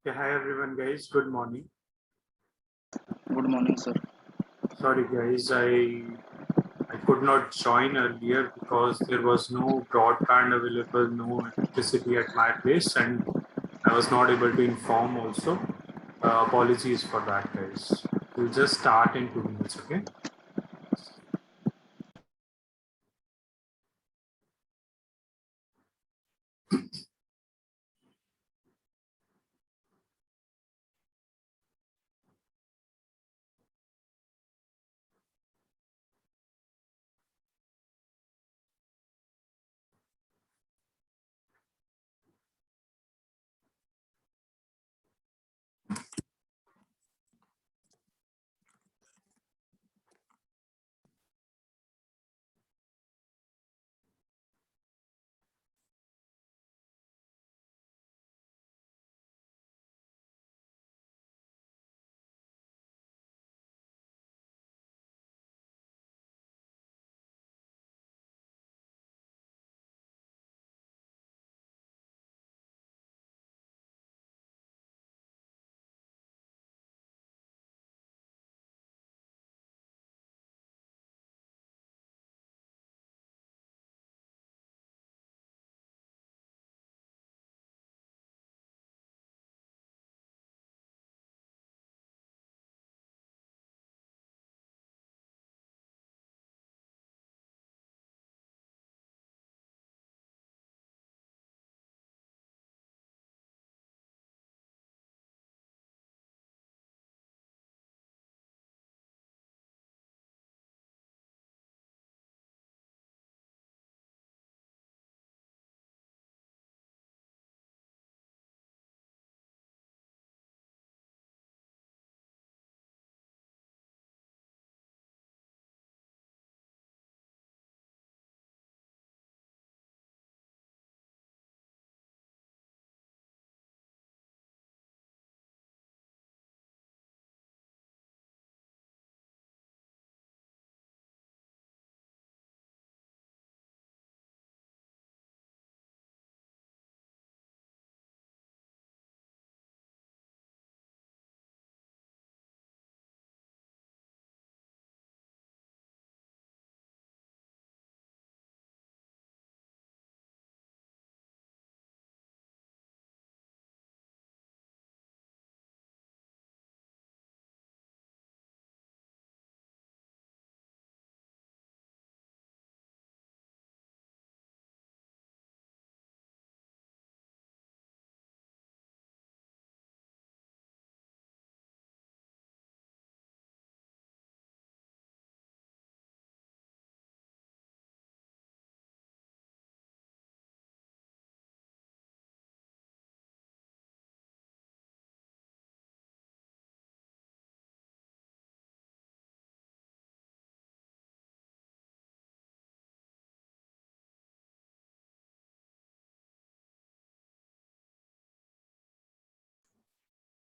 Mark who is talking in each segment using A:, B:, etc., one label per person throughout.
A: Okay, hi everyone, guys. Good morning.
B: Good morning, sir.
A: Sorry, guys, I could not join earlier because there was no broadband available, no electricity at my place, and I was not able to inform also. Apologies for that, guys. We'll just start in 2 minutes, okay?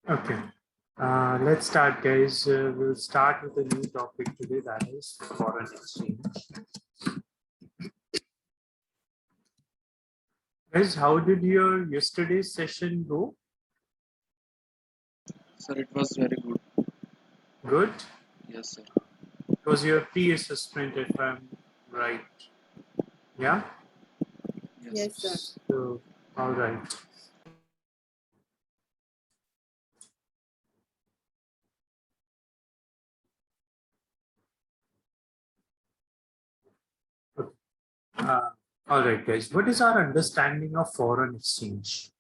A: Okay. Let's start, guys. We'll start with a new topic today, that is foreign exchange. Guys, how did your yesterday's session go?
B: Sir, it was very good.
A: Good?
B: Yes, sir.
A: It was your pre-assessment, if I'm right. Yeah?
B: Yes, sir.
A: So, all right. All right, guys. What is our understanding of foreign exchange?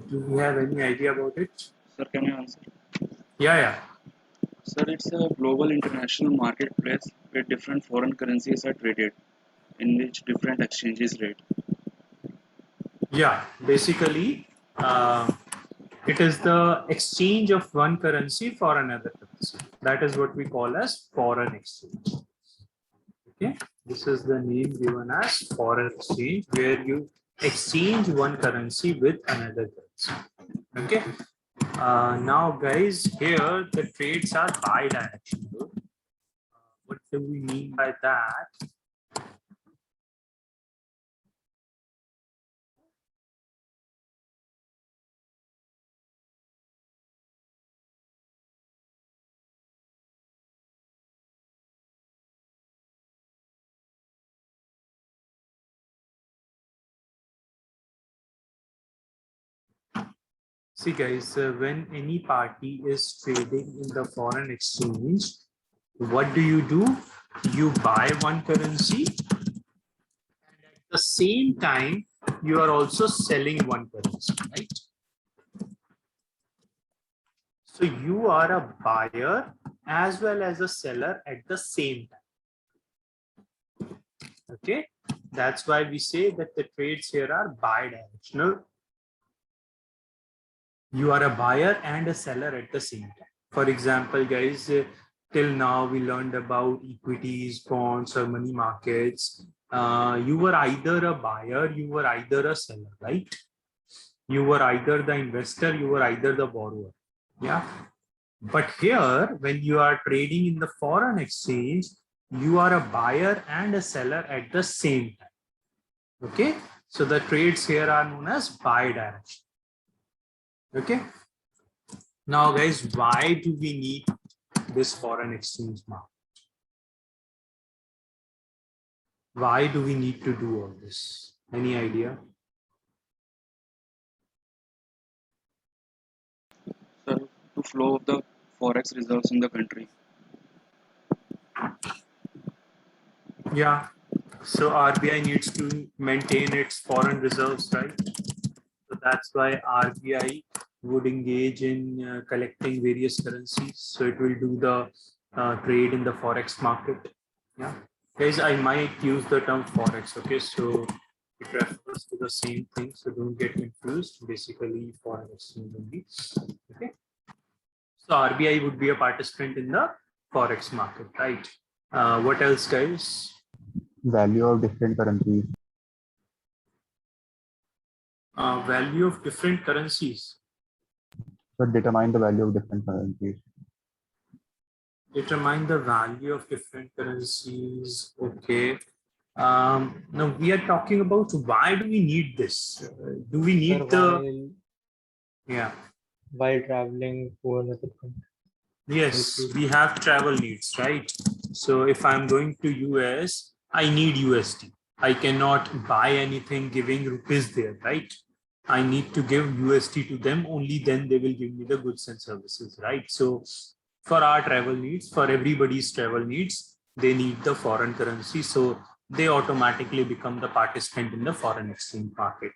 A: Do we have any idea about it?
B: Sir, can you answer?
A: Yeah.
B: Sir, it's a global international marketplace where different foreign currencies are traded, in which different exchanges rate.
A: Yeah. Basically, it is the exchange of one currency for another currency. That is what we call as foreign exchange. Okay. This is the name given as foreign exchange, where you exchange one currency with another currency. Okay. Now, guys, here the trades are bidirectional. What do we mean by that? See guys, when any party is trading in the foreign exchange, what do? You buy one currency, and at the same time, you are also selling one currency, right? So you are a buyer as well as a seller at the same time. Okay, that's why we say that the trades here are bi-directional. You are a buyer and a seller at the same time. For example, guys, till now we learned about equities, bonds, or money markets. You were either a buyer, you were either a seller, right? You were either the investor, you were either the borrower. Yeah. But here, when you are trading in the foreign exchange, you are a buyer and a seller at the same time. Okay. So the trades here are known as bi-directional. Okay. Now, guys, why do we need this foreign exchange market? Why do we need to do all this? Any idea?
B: So to flow of the forex reserves in the country.
A: Yeah. So RBI needs to maintain its foreign reserves, right? So that's why RBI would engage in collecting various currencies. So it will do the trade in the forex market. Yeah, guys, I might use the term forex. Okay, so it refers to the same thing. So don't get confused. Basically, foreign exchange only. Okay. So RBI would be a participant in the forex market, right? What else, guys?
C: Value of different currencies.
A: Value of different currencies.
C: So determine the value of different currencies.
A: Determine the value of different currencies. Okay. Now we are talking about why do we need this? Do we need
D: Sir,
A: yeah?
D: while traveling to another country.
A: Yes, we have travel needs, right? So if I'm going to US, I need USD. I cannot buy anything giving rupees there, right? I need to give USD to them, only then they will give me the goods and services, right? So for our travel needs, for everybody's travel needs, they need the foreign currency. So they automatically become the participant in the foreign exchange market.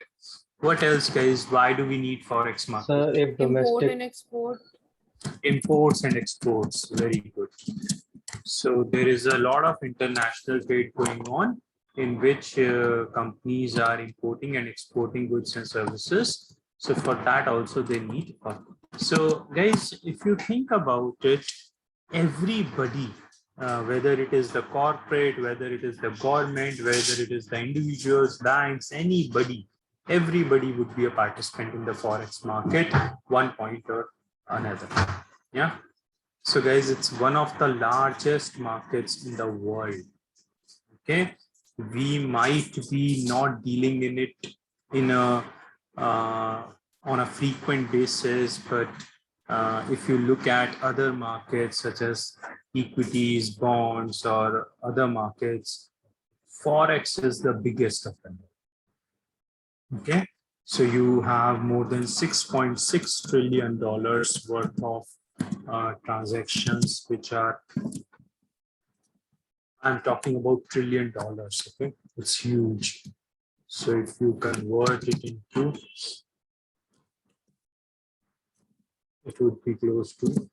A: What else, guys? Why do we need forex market?
D: Sir, if
E: Import
D: domestic
E: and export.
A: Imports and exports, very good. So there is a lot of international trade going on in which companies are importing and exporting goods and services. So for that also they need. So guys, if you think about it, everybody, whether it is the corporate, whether it is the government, whether it is the individuals, banks, anybody, everybody would be a participant in the forex market, one point or another. Yeah. So guys, it's one of the largest markets in the world. Okay. We might be not dealing in it in a on a frequent basis, but if you look at other markets such as equities, bonds, or other markets, forex is the biggest of them. Okay. So you have more than $6.6 trillion worth of transactions, which are, I'm talking about $1 trillion. Okay, it's huge. So if you convert it into, it would be close to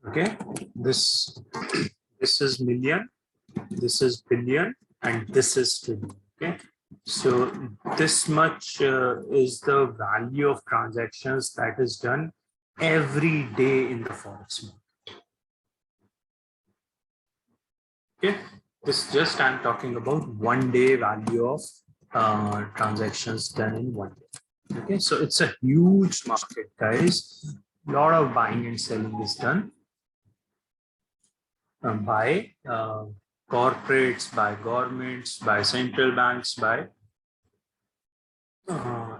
A: okay. This is million, this is billion, and this is trillion. Okay, so this much is the value of transactions that is done every day in the forex market. Okay, this just I'm talking about 1 day value of transactions done in 1 day. Okay, so it's a huge market, guys. A lot of buying and selling is done by corporates, by governments, by central banks, by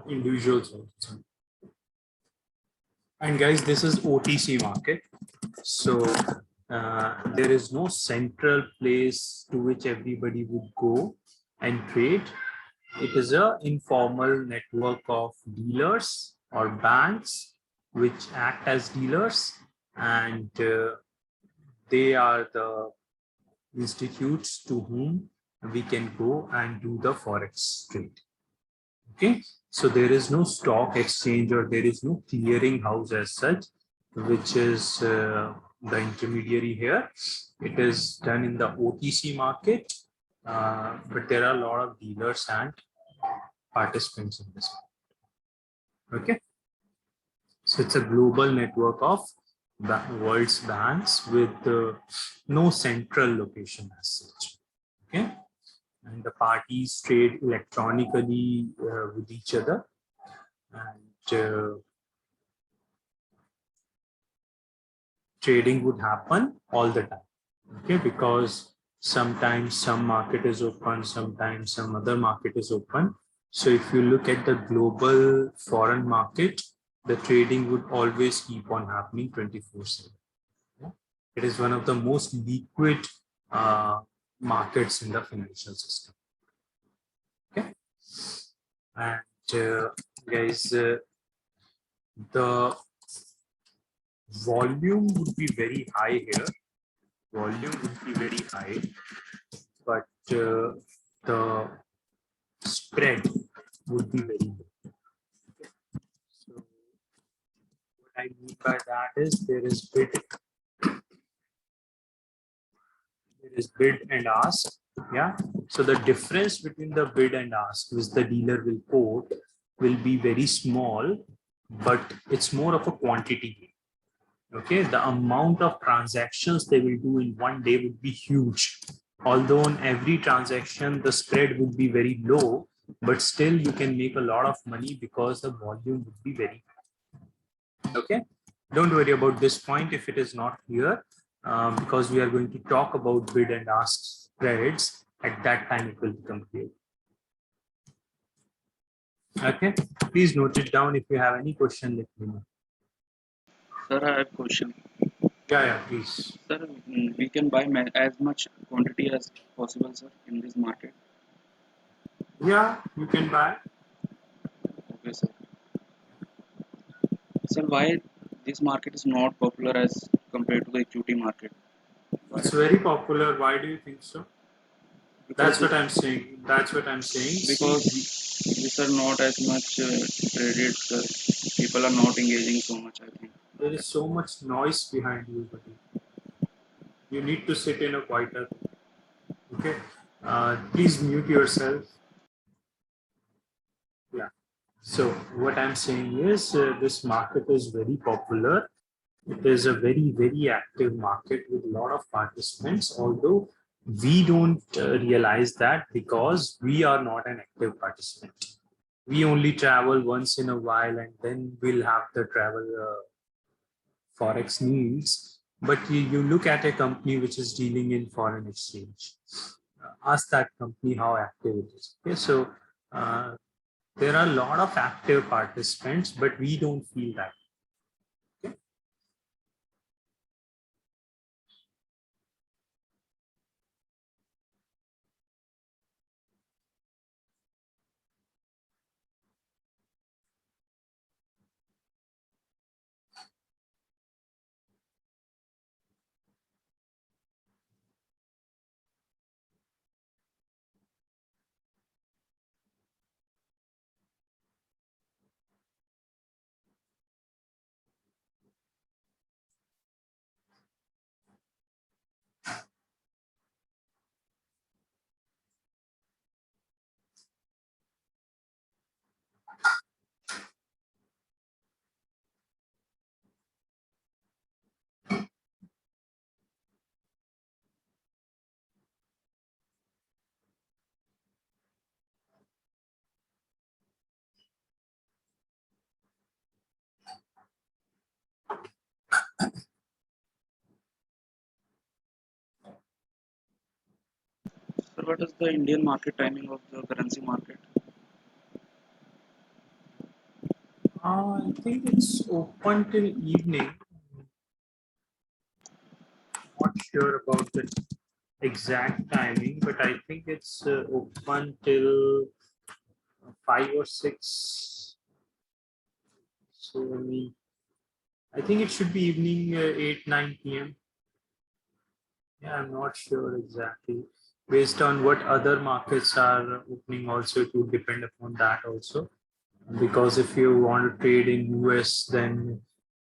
A: individuals also. And guys, this is OTC market. So there is no central place to which everybody would go and trade. It is an informal network of dealers or banks which act as dealers, and they are the institutes to whom we can go and do the forex trade. Okay, so there is no stock exchange or there is no clearing house as such, which is the intermediary here. It is done in the OTC market, but there are a lot of dealers and participants in this. Okay, so it's a global network of world's banks with no central location as such. Okay, and the parties trade electronically with each other, and trading would happen all the time. Okay, because sometimes some market is open, sometimes some other market is open. So if you look at the global foreign market, the trading would always keep on happening 24/7. It is one of the most liquid markets in the financial system. Okay, and guys, the volume would be very high here. Volume would be very high, but the spread would be very low. So what I mean by that is there is bid and ask. Yeah. So the difference between the bid and ask, which the dealer will quote, will be very small, but it's more of a quantity game. Okay, the amount of transactions they will do in one day would be huge. Although on every transaction the spread would be very low, but still you can make a lot of money because the volume would be very high. Okay, don't worry about this point if it is not clear, because we are going to talk about bid and ask spreads. At that time it will become clear. Okay, please note it down. If you have any question, let me know.
B: Sir, I have a question.
A: Yeah, please.
B: Sir, we can buy as much quantity as possible, sir, in this market.
A: Yeah, you can buy.
B: Okay, sir. Sir, why this market is not popular as compared to the equity market? Why?
A: It's very popular. Why do you think so?
B: Because
A: That's what I'm saying. That's what I'm saying.
B: Because these are not as much traded, sir. People are not engaging so much, I think.
A: There is so much noise behind you, buddy. You need to sit in a quieter. Okay. Please mute yourself. Yeah. So what I'm saying is this market is very popular. It is a very, very active market with a lot of participants, although we don't realize that because we are not an active participant. We only travel once in a while and then we'll have the travel forex needs. But you look at a company which is dealing in foreign exchange, ask that company how active it is. Okay, so there are a lot of active participants, but we don't feel that. Okay.
B: Sir, what is the Indian market timing of the currency market?
A: I think it's open till evening. not sure about the exact timing, but I think it's open till 5 or 6. So I think it should be evening 8, 9 p.m. Yeah, I'm not sure exactly. Based on what other markets are opening, also it would depend upon that also. Because if you want to trade in US, then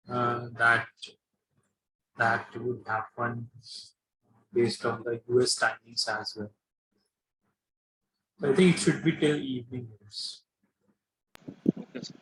A: that would happen based on the US timings as well. So I think it should be till evening. Yes.
B: Okay, sir.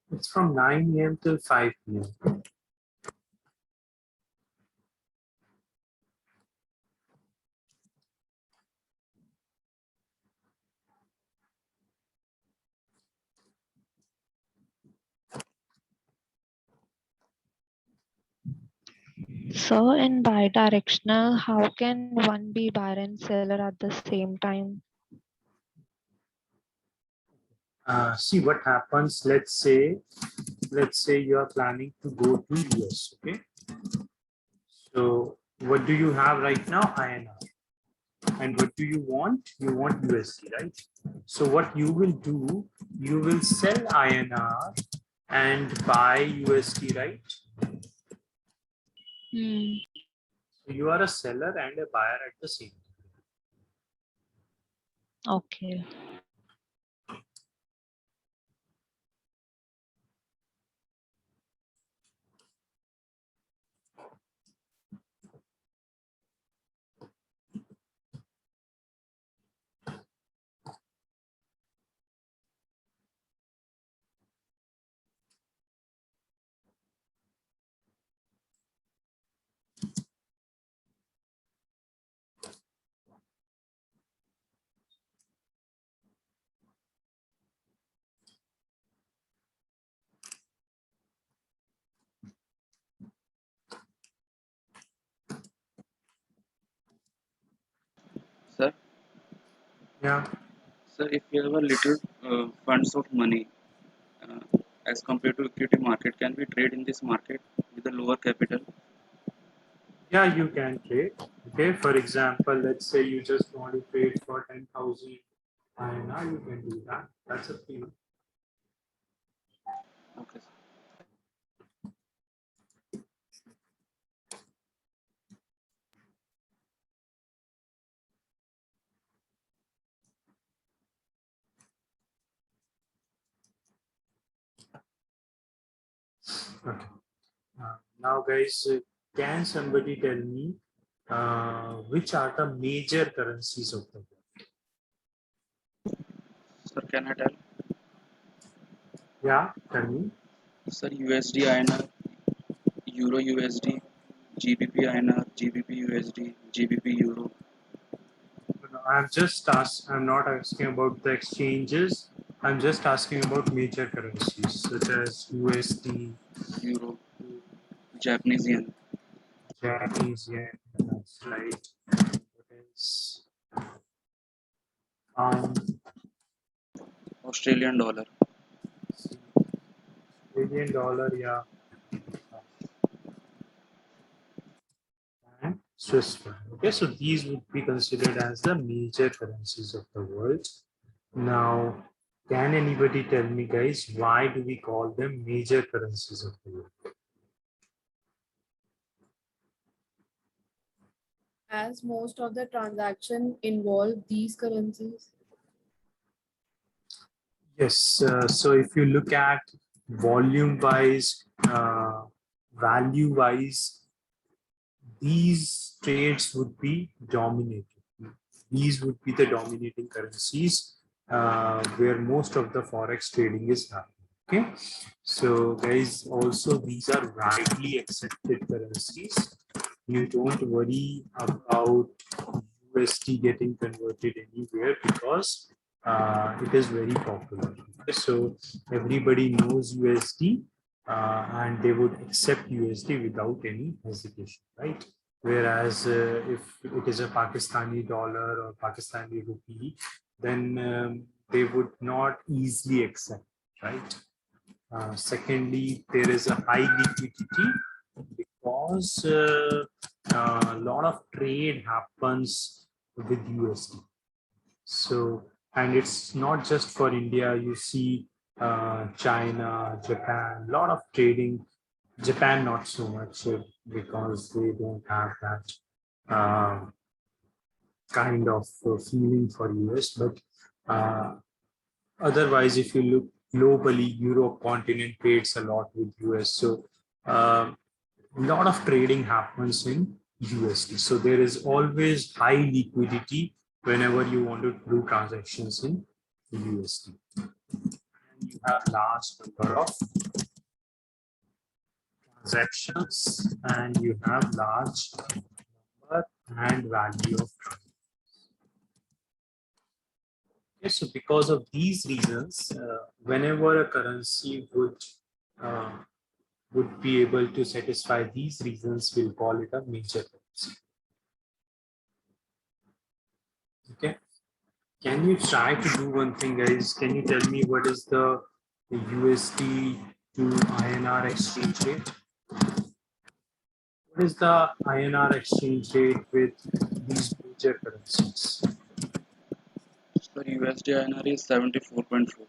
A: It's from 9 a.m. till 5 p.m.
E: So in bidirectional, how can one be buyer and seller at the same time?
A: See what happens. Let's say you are planning to go to US. Okay. So what do you have right now? INR. And what do you want? You want USD, right? So what you will do, you will sell INR and buy USD, right?
E: Hmm.
A: So you are a seller and a buyer at the same time.
E: Okay.
B: Sir,
A: Yeah.
B: sir, if you have a little funds of money uh, as compared to equity market, can we trade in this market with a lower capital?
A: Yeah, you can trade. Okay. For example, let's say you just want to trade for 10,000 INR, you can do that. That's a thing.
B: Okay, sir.
A: Okay. Now, guys, can somebody tell me which are the major currencies of the world?
B: Sir, can I tell?
A: Yeah, tell me.
B: Sir, USD INR, Euro USD, GBP INR, GBP USD, GBP Euro.
A: I'm not asking about the exchanges. I'm just asking about major currencies such as USD,
B: Euro, Japanese yen,
A: Japanese yen. That's right. What else?
B: Australian dollar.
A: Australian dollar, yeah, and Swiss franc. Okay, so these would be considered as the major currencies of the world. Now, can anybody tell me, guys, why do we call them major currencies of the world?
F: As most of the transaction involve these currencies.
A: Yes, so if you look at volume wise, value wise, these trades would be dominated. These would be the dominating currencies where most of the forex trading is happening. Okay, so guys, also these are widely accepted currencies. You don't worry about USD getting converted anywhere because it is very popular. So everybody knows USD and they would accept USD without any hesitation, right? Whereas if it is a Pakistani dollar or Pakistani rupee, then they would not easily accept, right? Secondly, there is a high liquidity because a lot of trade happens with USD. So, and it's not just for India. You see China, Japan, a lot of trading. Japan not so much because they don't have that kind of feeling for US. But otherwise, if you look globally, Europe continent trades a lot with US. So a lot of trading happens in USD. So there is always high liquidity whenever you want to do transactions in USD. And you have large number of transactions and you have large number and value of transactions. Okay, so because of these reasons, whenever a currency would be able to satisfy these reasons, we'll call it a major currency. Okay. Can you try to do one thing, guys? Can you tell me what is the USD to INR exchange rate? What is the INR exchange rate with these major currencies?
B: Sir, USD INR is 74.4.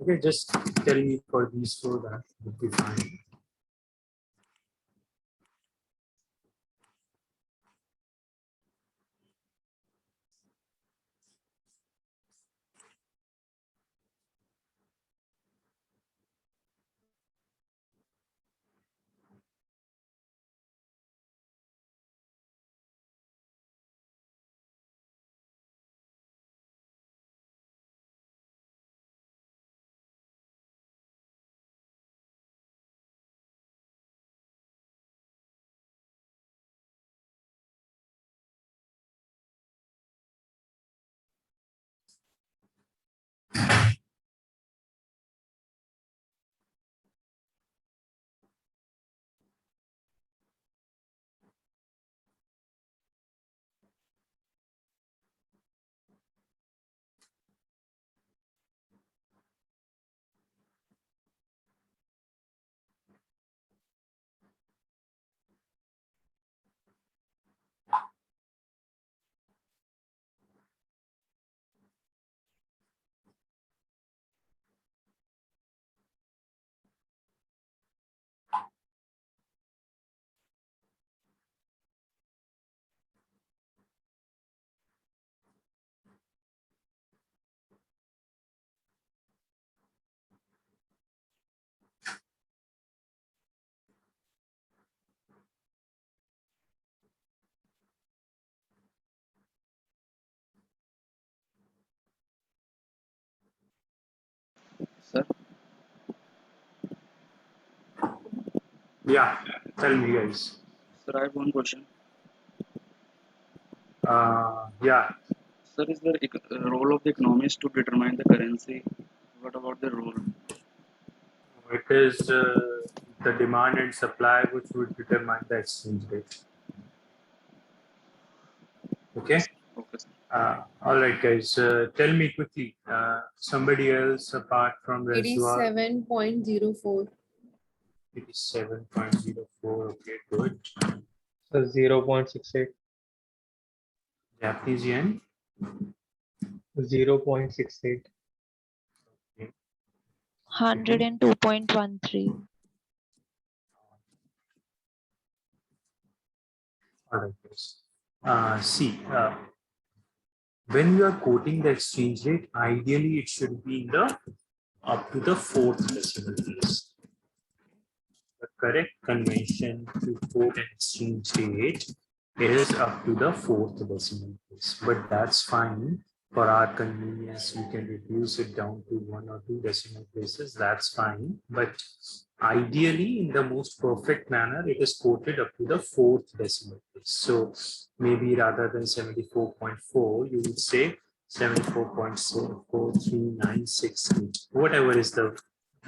A: Okay, just tell me for these four, that would be fine.
B: Sir,
A: Yeah, tell me, guys.
B: sir, I have one question.
A: Yeah,
B: Sir, is there a role of the economists to determine the currency? What about the role?
A: it is the demand and supply which would determine the exchange rate. Okay.
B: Okay, sir.
A: All right, guys. Tell me quickly. Somebody else apart from Rezwar.
F: 87.04.
A: 87.04. Okay, good.
D: So 0.68.
A: Japanese yen.
D: 0.68.
E: 102.13.
A: All right, guys. See, when you are quoting the exchange rate, ideally it should be in the up to the fourth decimal place. The correct convention to quote an exchange rate is up to the fourth decimal place, but that's fine. For our convenience, we can reduce it down to 1 or 2 decimal places. That's fine. But ideally, in the most perfect manner, it is quoted up to the 4th decimal place. So maybe rather than 74.4, you would say 74.4396, whatever is the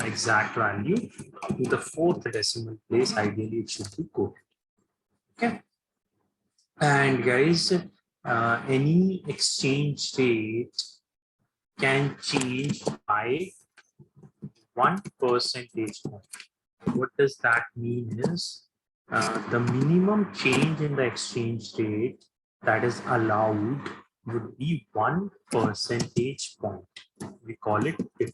A: exact value, to the 4th decimal place. Ideally, it should be quoted. Okay. And guys, any exchange rate can change by 1 percentage point. What does that mean is the minimum change in the exchange rate that is allowed would be 1 percentage point. We call it pip.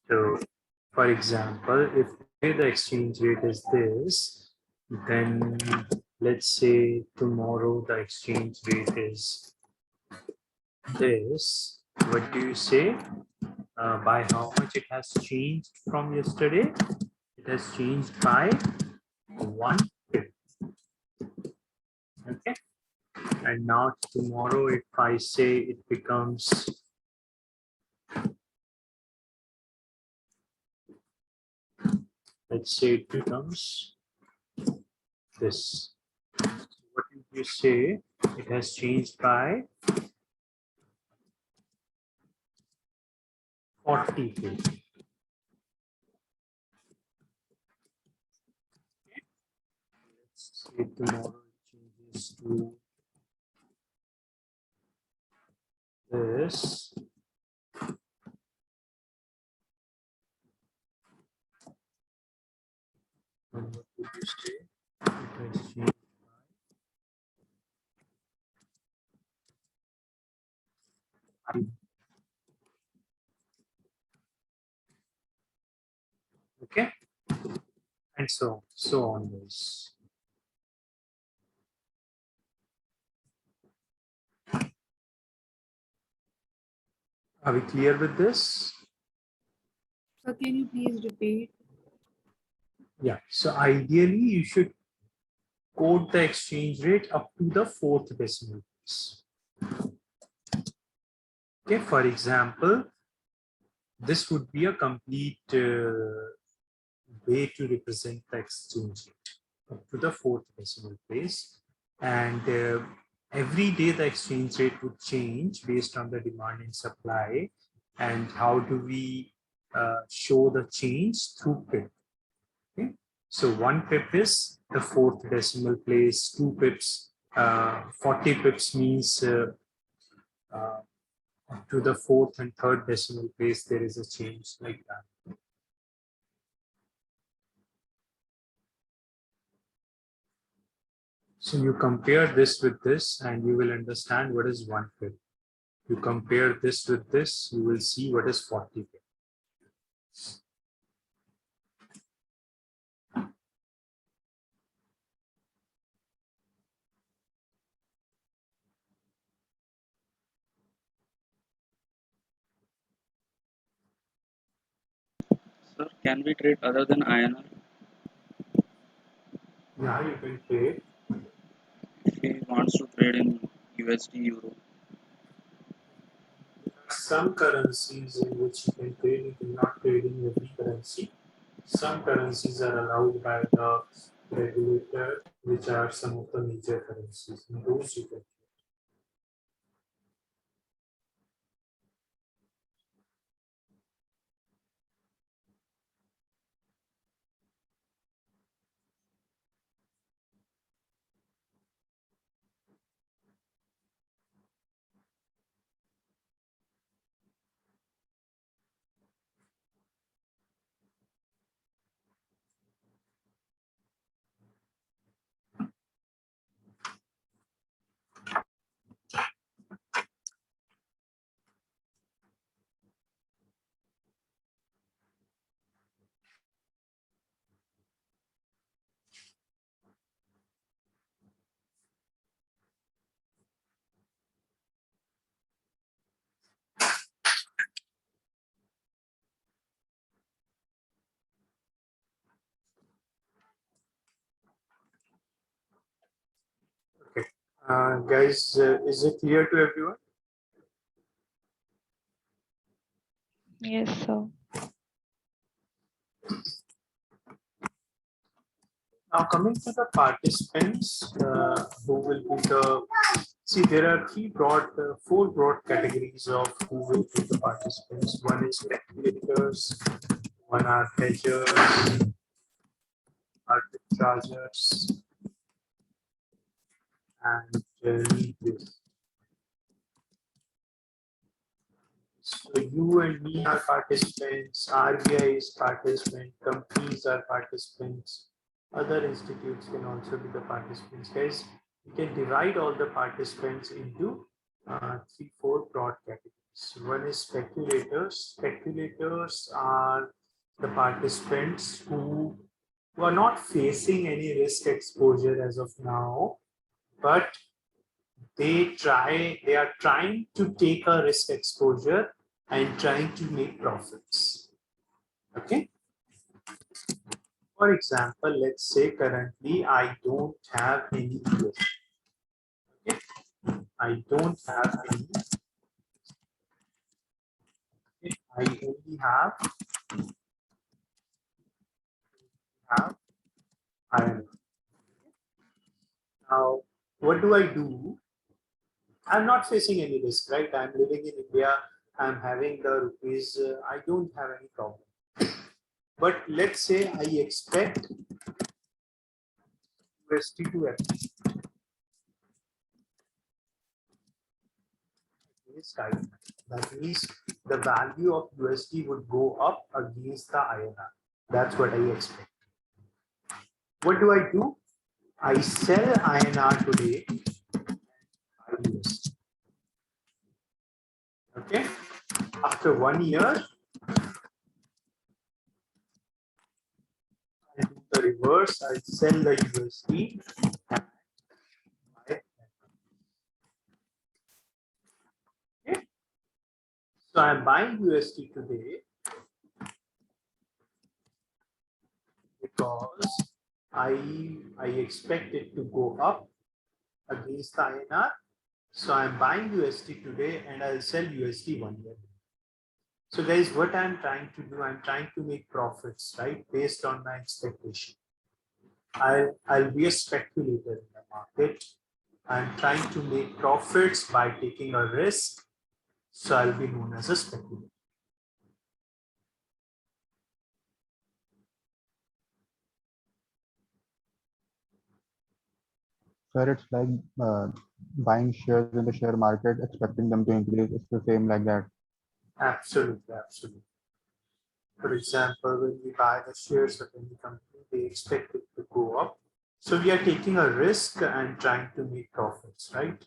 A: So, for example, if the exchange rate is this, then let's say tomorrow the exchange rate is this. What do you say? By how much it has changed from yesterday? It has changed by 1 pip. Okay. And now tomorrow, if I say it becomes let's say it becomes this. What did you say? It has changed by 40 pip. Let's say tomorrow it changes to this. And what would you say? It has changed by okay, and so on this. Are we clear with this?
F: So can you please repeat?
A: Yeah. So ideally, you should quote the exchange rate up to the 4th decimal place. Okay. For example, this would be a complete way to represent the exchange rate up to the 4th decimal place, and every day the exchange rate would change based on the demand and supply. And how do we show the change? Through pip. Okay. So 1 pip is the 4th decimal place, 2 pips, 40 pips means uh, to the 4th and 3rd decimal place, there is a change like that. So you compare this with this and you will understand what is 1 pip. You compare this with this, you will see what is 40 pip.
B: Sir, can we trade other than INR?
A: Yeah, you can trade.
B: If he wants to trade in USD Euro,
A: Some currencies in which you can trade, you cannot trade in every currency. Some currencies are allowed by the regulator, which are some of the major currencies. And those you can. Guys, is it clear to everyone?
E: Yes, sir.
A: Now coming to the participants, who will be the, see there are four broad categories of who will be the participants. One is speculators, one are hedgers, arbitrageurs, and leaders. So you and me are participants, RBI is participant, companies are participants, other institutes can also be the participants. Guys, you can divide all the participants into three, four broad categories. One is speculators. Speculators are the participants who are not facing any risk exposure as of now, but they are trying to take a risk exposure and trying to make profits. Okay. For example, let's say currently I don't have any USD. Okay. I don't have any. Okay. I only have iron. Now, what do I do? I'm not facing any risk, right? I'm living in India. I'm having the rupees. I don't have any problem. But let's say I expect USD to appreciate. That means the value of USD would go up against the INR. That's what I expect. What do? I sell INR today. Buy USD. Okay. After 1 year, I do the reverse. I sell the USD. And buy. Okay. So I'm buying USD today because I expect it to go up against the INR. So I'm buying USD today and I'll sell USD 1 year. So guys, what I'm trying to do, I'm trying to make profits, right? Based on my expectation. I'll be a speculator in the market. I'm trying to make profits by taking a risk. So I'll be known as a speculator.
C: Sir, it's like buying shares in the share market, expecting them to increase. It's the same like that.
A: Absolutely, absolutely. For example, when we buy the shares of any company, they expect it to go up. So we are taking a risk and trying to make profits, right?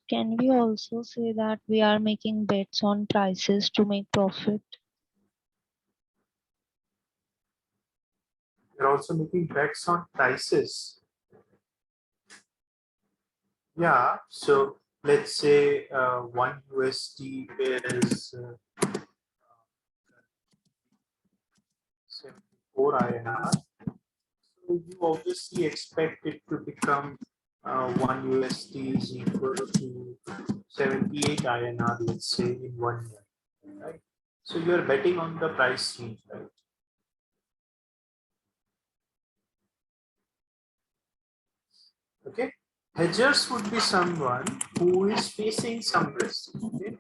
E: Can we also say that we are making bets on prices to make profit?
A: You're also making bets on prices. Yeah, so let's say 1 USD is 74 INR. So you obviously expect it to become 1 USD is equal to 78 INR, let's say, in 1 year, right? So you're betting on the price change, right? Okay. Hedgers would be someone who is facing some risk. Okay?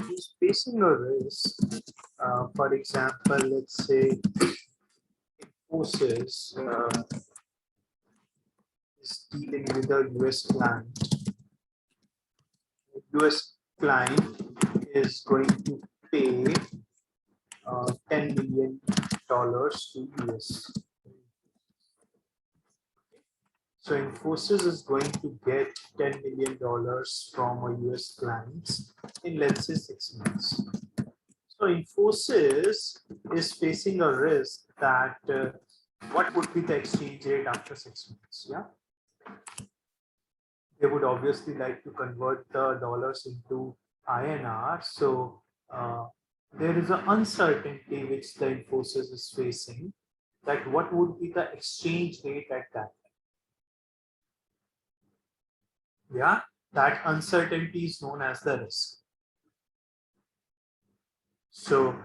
A: Who's facing a risk. For example, let's say Infosys is dealing with a US client. US client is going to pay $10 million to US. So Infosys is going to get $10 million from a US clients in, let's say, 6 months. So Infosys is facing a risk that what would be the exchange rate after 6 months? Yeah, they would obviously like to convert the dollars into INR. So there is an uncertainty which the Infosys is facing, that what would be the exchange rate at that time. Yeah, that uncertainty is known as the risk. So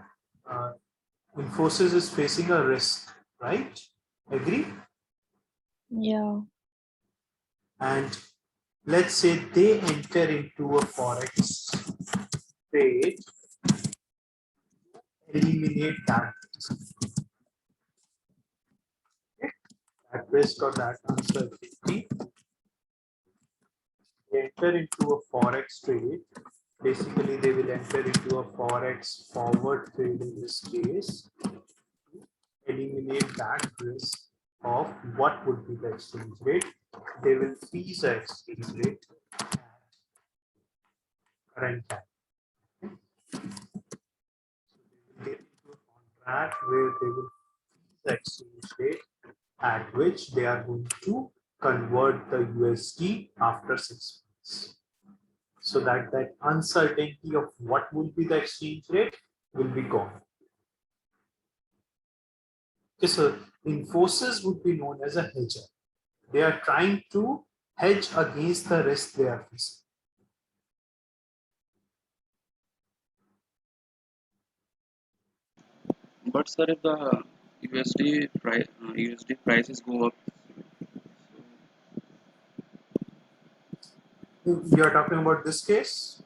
A: Infosys is facing a risk, right? Agree?
E: Yeah.
A: And let's say they enter into a forex trade, eliminate that risk. Okay? That risk or that uncertainty. They enter into a forex trade. Basically, they will enter into a forex forward trade in this case. Eliminate that risk of what would be the exchange rate. They will freeze the exchange rate at current time. They will get into a contract where they will freeze the exchange rate at which they are going to convert the USD after 6 months. So that uncertainty of what will be the exchange rate will be gone. Okay, so Infosys would be known as a hedger. They are trying to hedge against the risk they are facing.
B: But sir, if the USD prices go up,
A: You are talking about this case?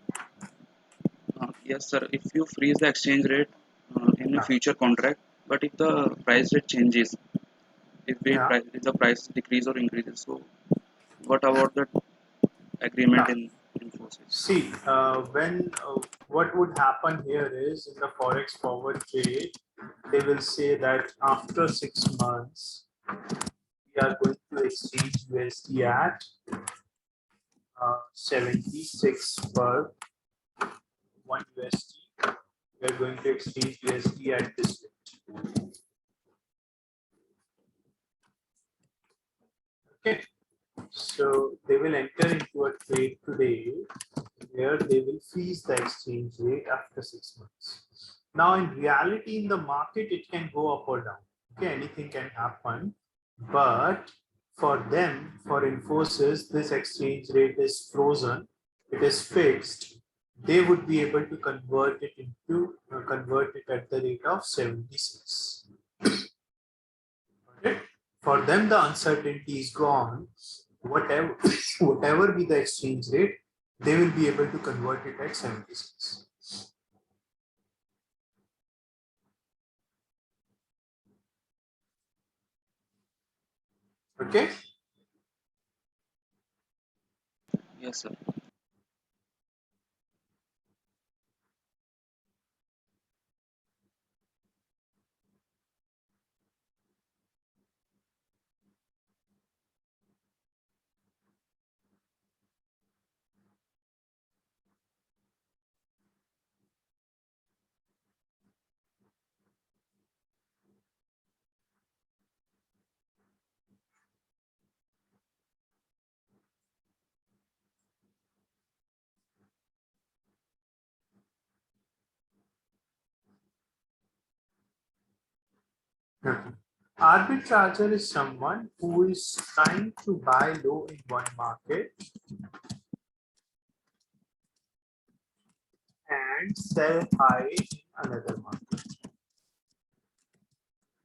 B: yes sir, if you freeze the exchange rate in a
A: Yeah.
B: future contract, but if the price rate changes,
A: Yeah.
B: if the price decrease or increases, so what about the agreement
A: Yeah.
B: in Infosys?
A: See, what would happen here is in the forex forward trade, they will say that after 6 months, we are going to exchange USD at 76 per 1 USD. We are going to exchange USD at this rate. Okay. So they will enter into a trade today where they will freeze the exchange rate after 6 months. Now, in reality, in the market, it can go up or down. Okay, anything can happen. But for them, for Infosys, this exchange rate is frozen, it is fixed. They would be able to convert it at the rate of 76. Okay? For them, the uncertainty is gone. Whatever be the exchange rate, they will be able to convert it at 76. Okay.
B: Yes sir.
A: Arbitrager is someone who is trying to buy low in one market and sell high in another market.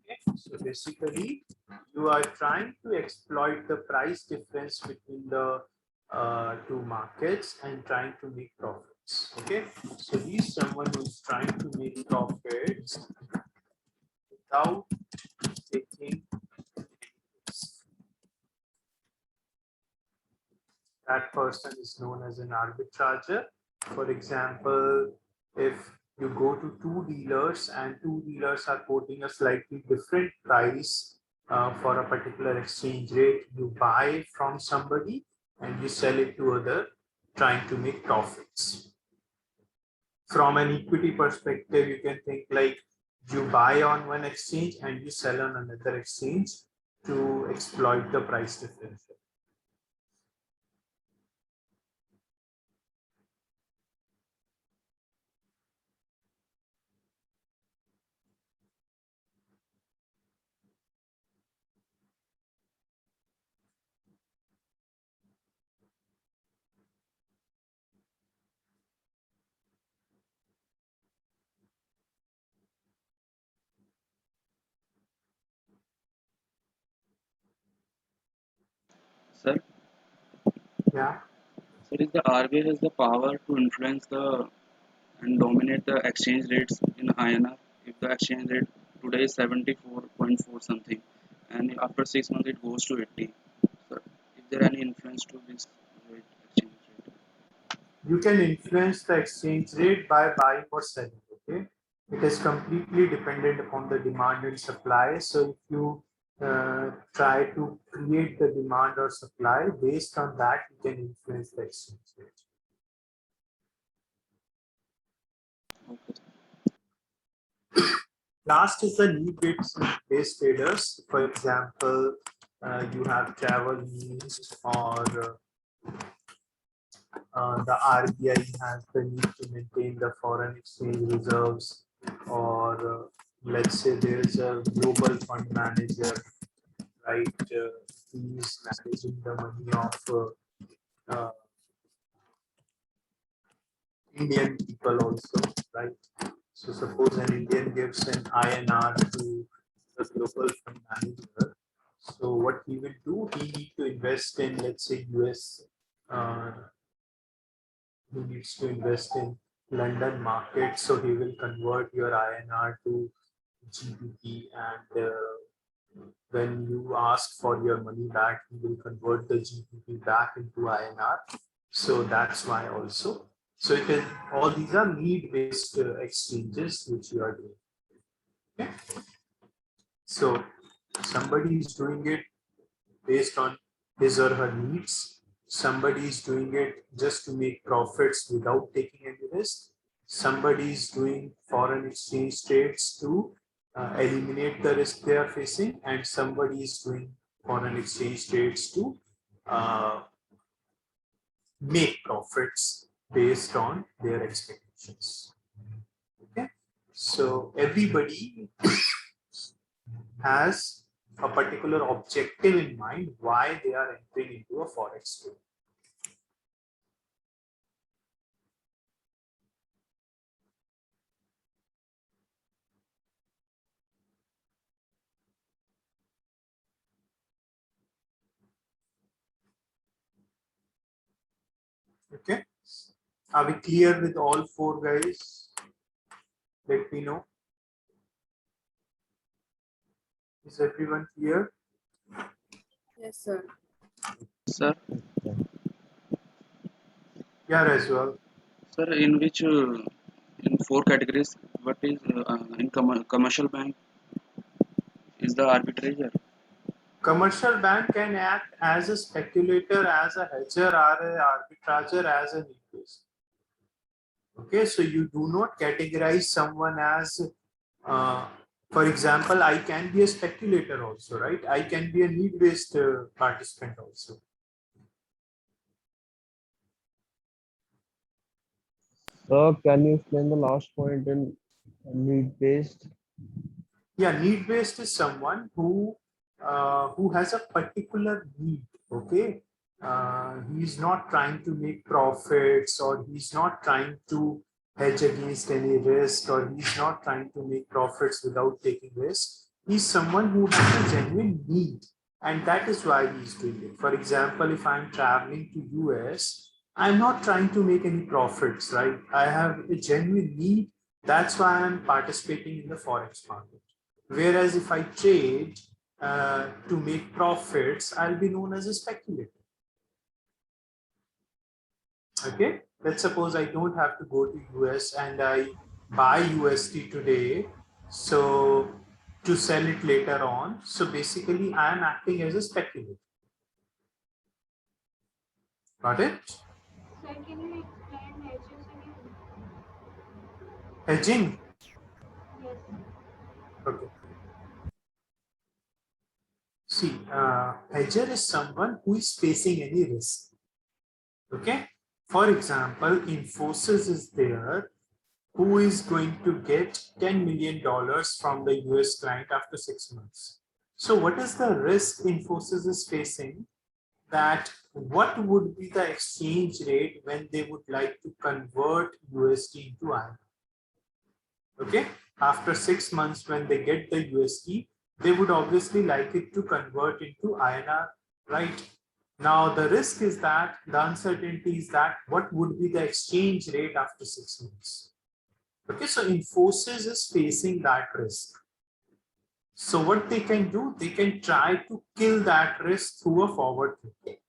A: Okay. So basically, you are trying to exploit the price difference between the to markets and trying to make profits. Okay, so he's someone who's trying to make profits without taking risk. That person is known as an arbitrager. For example, if you go to two dealers and two dealers are quoting a slightly different price for a particular exchange rate, you buy from somebody and you sell it to other, trying to make profits. From an equity perspective, you can think like you buy on one exchange and you sell on another exchange to exploit the price differential.
B: Sir,
A: Yeah.
B: sir, is the RBI has the power to influence the and dominate the exchange rates in INR? If the exchange rate today is 74.4 something, and after 6 months it goes to 80. Sir, is there any influence to this exchange rate?
A: You can influence the exchange rate by buying or selling. Okay, it is completely dependent upon the demand and supply. So if you try to create the demand or supply, based on that you can influence the exchange rate.
B: Okay.
A: Last is the need-based traders. For example, you have travel needs, or the RBI has the need to maintain the foreign exchange reserves, or let's say there's a global fund manager, right? He's managing the money of Indian people also, right? So suppose an Indian gives an INR to the global fund manager. So what he will do, he need to invest in, let's say, US. He needs to invest in London market, so he will convert your INR to GBP, and when you ask for your money back, he will convert the GBP back into INR. So that's why also. So it is, all these are need-based exchanges which you are doing. Okay. So somebody is doing it based on his or her needs. Somebody is doing it just to make profits without taking any risk. Somebody is doing foreign exchange trades to eliminate the risk they are facing, and somebody is doing foreign exchange trades to make profits based on their expectations. Okay, so everybody has a particular objective in mind why they are entering into a forex trade. Okay, are we clear with all four guys? Let me know. Is everyone clear?
F: Yes, sir.
B: Sir,
A: Yeah, as well.
B: sir, in which in four categories, what is in commercial bank is the arbitrator?
A: Commercial bank can act as a speculator, as a hedger, or an arbitrager, as an investor. Okay, so you do not categorize someone as, for example, I can be a speculator also, right? I can be a need-based participant also.
G: So can you explain the last point in need-based?
A: Yeah, need-based is someone who has a particular need. Okay, he's not trying to make profits, or he's not trying to hedge against any risk, or he's not trying to make profits without taking risk. He's someone who has a genuine need And that is why he's doing it. For example, if I'm traveling to US, I'm not trying to make any profits, right? I have a genuine need. That's why I'm participating in the forex market. Whereas if I trade to make profits, I'll be known as a speculator. Okay, let's suppose I don't have to go to US and I buy USD today, so to sell it later on. So basically, I am acting as a speculator. Got it?
H: Sir, can you explain hedges again?
A: Hedging.
H: Yes.
A: Okay. See, hedger is someone who is facing any risk. Okay. For example, Infosys is there who is going to get $10 million from the US client after 6 months. So what is the risk Infosys is facing? That what would be the exchange rate when they would like to convert USD into INR? Okay, after 6 months when they get the USD, they would obviously like it to convert into INR, right? Now the risk is that, the uncertainty is that what would be the exchange rate after 6 months? Okay, so Infosys is facing that risk. So what they can do, they can try to kill that risk through a forward trade.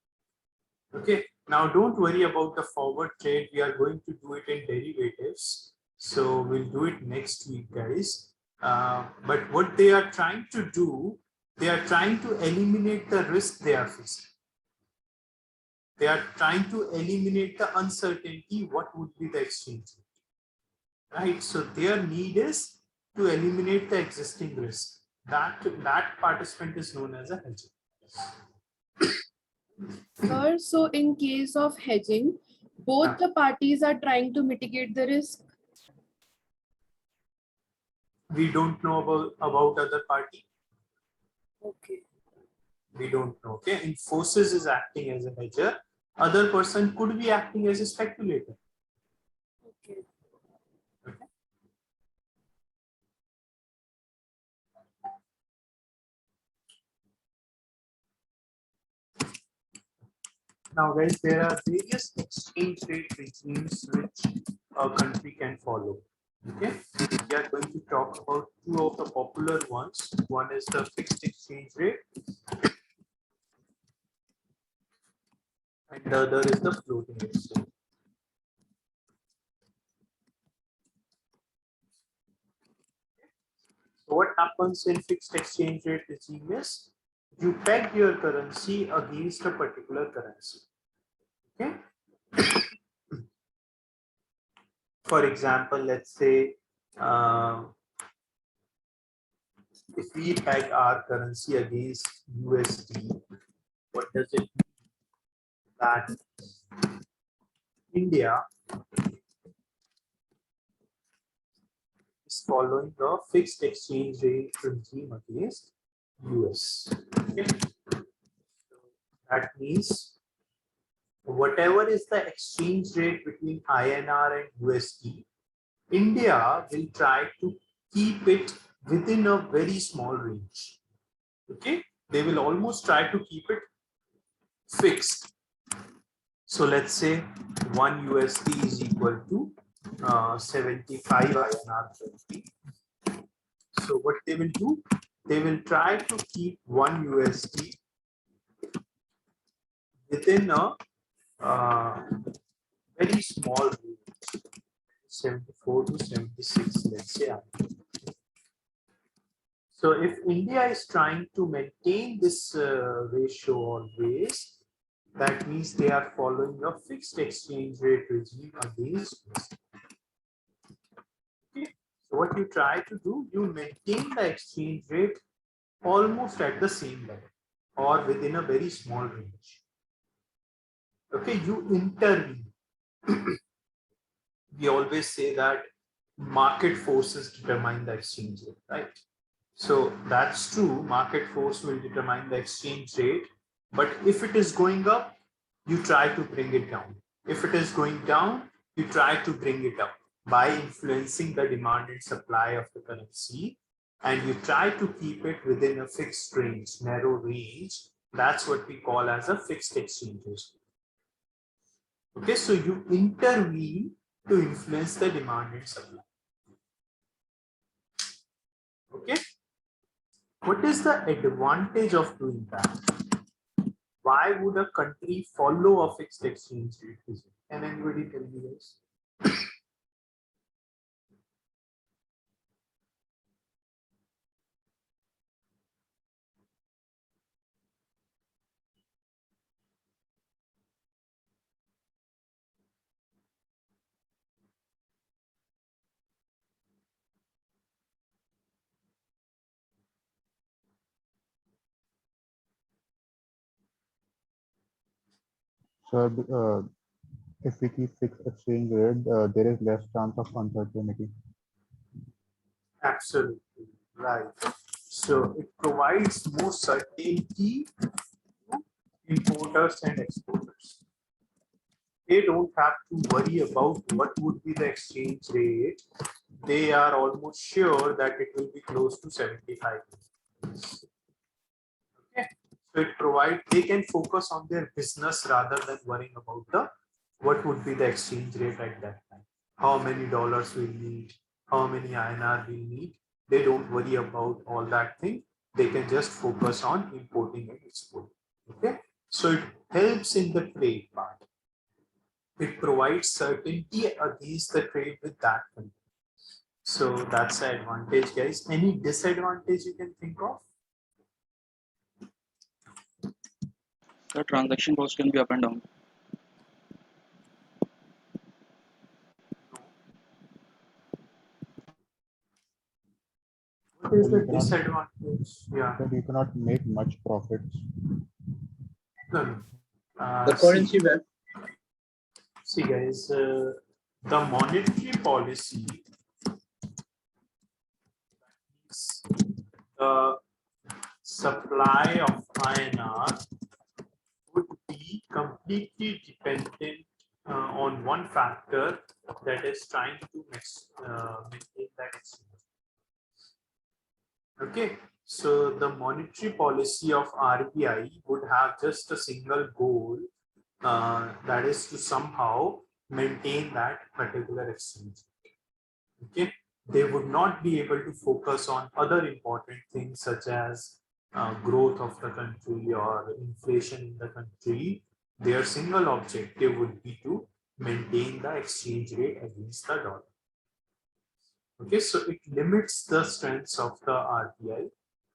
A: Okay, now don't worry about the forward trade. We are going to do it in derivatives. So we'll do it next week, guys. But what they are trying to do, they are trying to eliminate the risk they are facing. They are trying to eliminate the uncertainty, what would be the exchange rate, right? So their need is to eliminate the existing risk. That participant is known as a hedger.
F: Sir, so in case of hedging, both the parties are trying to mitigate the risk.
A: We don't know about other party.
F: Okay.
A: We don't know. Okay, Infosys is acting as a hedger. Other person could be acting as a speculator.
F: Okay.
A: Okay. Now, guys, there are various exchange rate regimes which a country can follow. Okay, we are going to talk about two of the popular ones. One is the fixed exchange rate, and the other is the floating exchange. So what happens in fixed exchange rate regime is you peg your currency against a particular currency. Okay. For example, let's say if we peg our currency against USD, what does it mean? That India is following a fixed exchange rate regime against US. Okay. So that means whatever is the exchange rate between INR and USD, India will try to keep it within a very small range. Okay, they will almost try to keep it fixed. So let's say 1 USD is equal to 75 INR 20. So what they will do, they will try to keep 1 USD within a very small range, 74 to 76, let's say. So if India is trying to maintain this ratio always, that means they are following a fixed exchange rate regime against this. Okay. So what you try to do, you maintain the exchange rate almost at the same level or within a very small range. Okay, you intervene. We always say that market forces determine the exchange rate, right? So that's true, market force will determine the exchange rate, but if it is going up, you try to bring it down. If it is going down, you try to bring it up by influencing the demand and supply of the currency. and you try to keep it within a fixed range, narrow range, that's what we call as a fixed exchange rate. Okay, so you intervene to influence the demand and supply. Okay, what is the advantage of doing that? Why would a country follow a fixed exchange rate? Can anybody tell me this?
C: So if we keep fixed exchange rate, there is less chance of uncertainty.
A: Absolutely right. So it provides more certainty to importers and exporters. They don't have to worry about what would be the exchange rate. They are almost sure that it will be close to 75. Okay. So it provides, they can focus on their business rather than worrying about the what would be the exchange rate at that time. How many dollars we need, how many INR we need. They don't worry about all that thing. They can just focus on importing and exporting. Okay. So it helps in the trade part. It provides certainty against the trade with that country. So that's the advantage, guys. Any disadvantage you can think of?
B: The transaction cost can be up and down.
A: What is
C: So
A: the
C: you cannot,
A: disadvantage? Yeah.
C: that you cannot make much profits.
A: No, no.
I: The currency web.
A: See, guys, the monetary policy is the supply of INR would be completely dependent on one factor, that is trying to maintain that exchange. Okay, so the monetary policy of RBI would have just a single goal, that is to somehow maintain that particular exchange. Okay, they would not be able to focus on other important things such as growth of the country or inflation in the country. Their single objective would be to maintain the exchange rate against the dollar. Okay, so it limits the strengths of the RBI.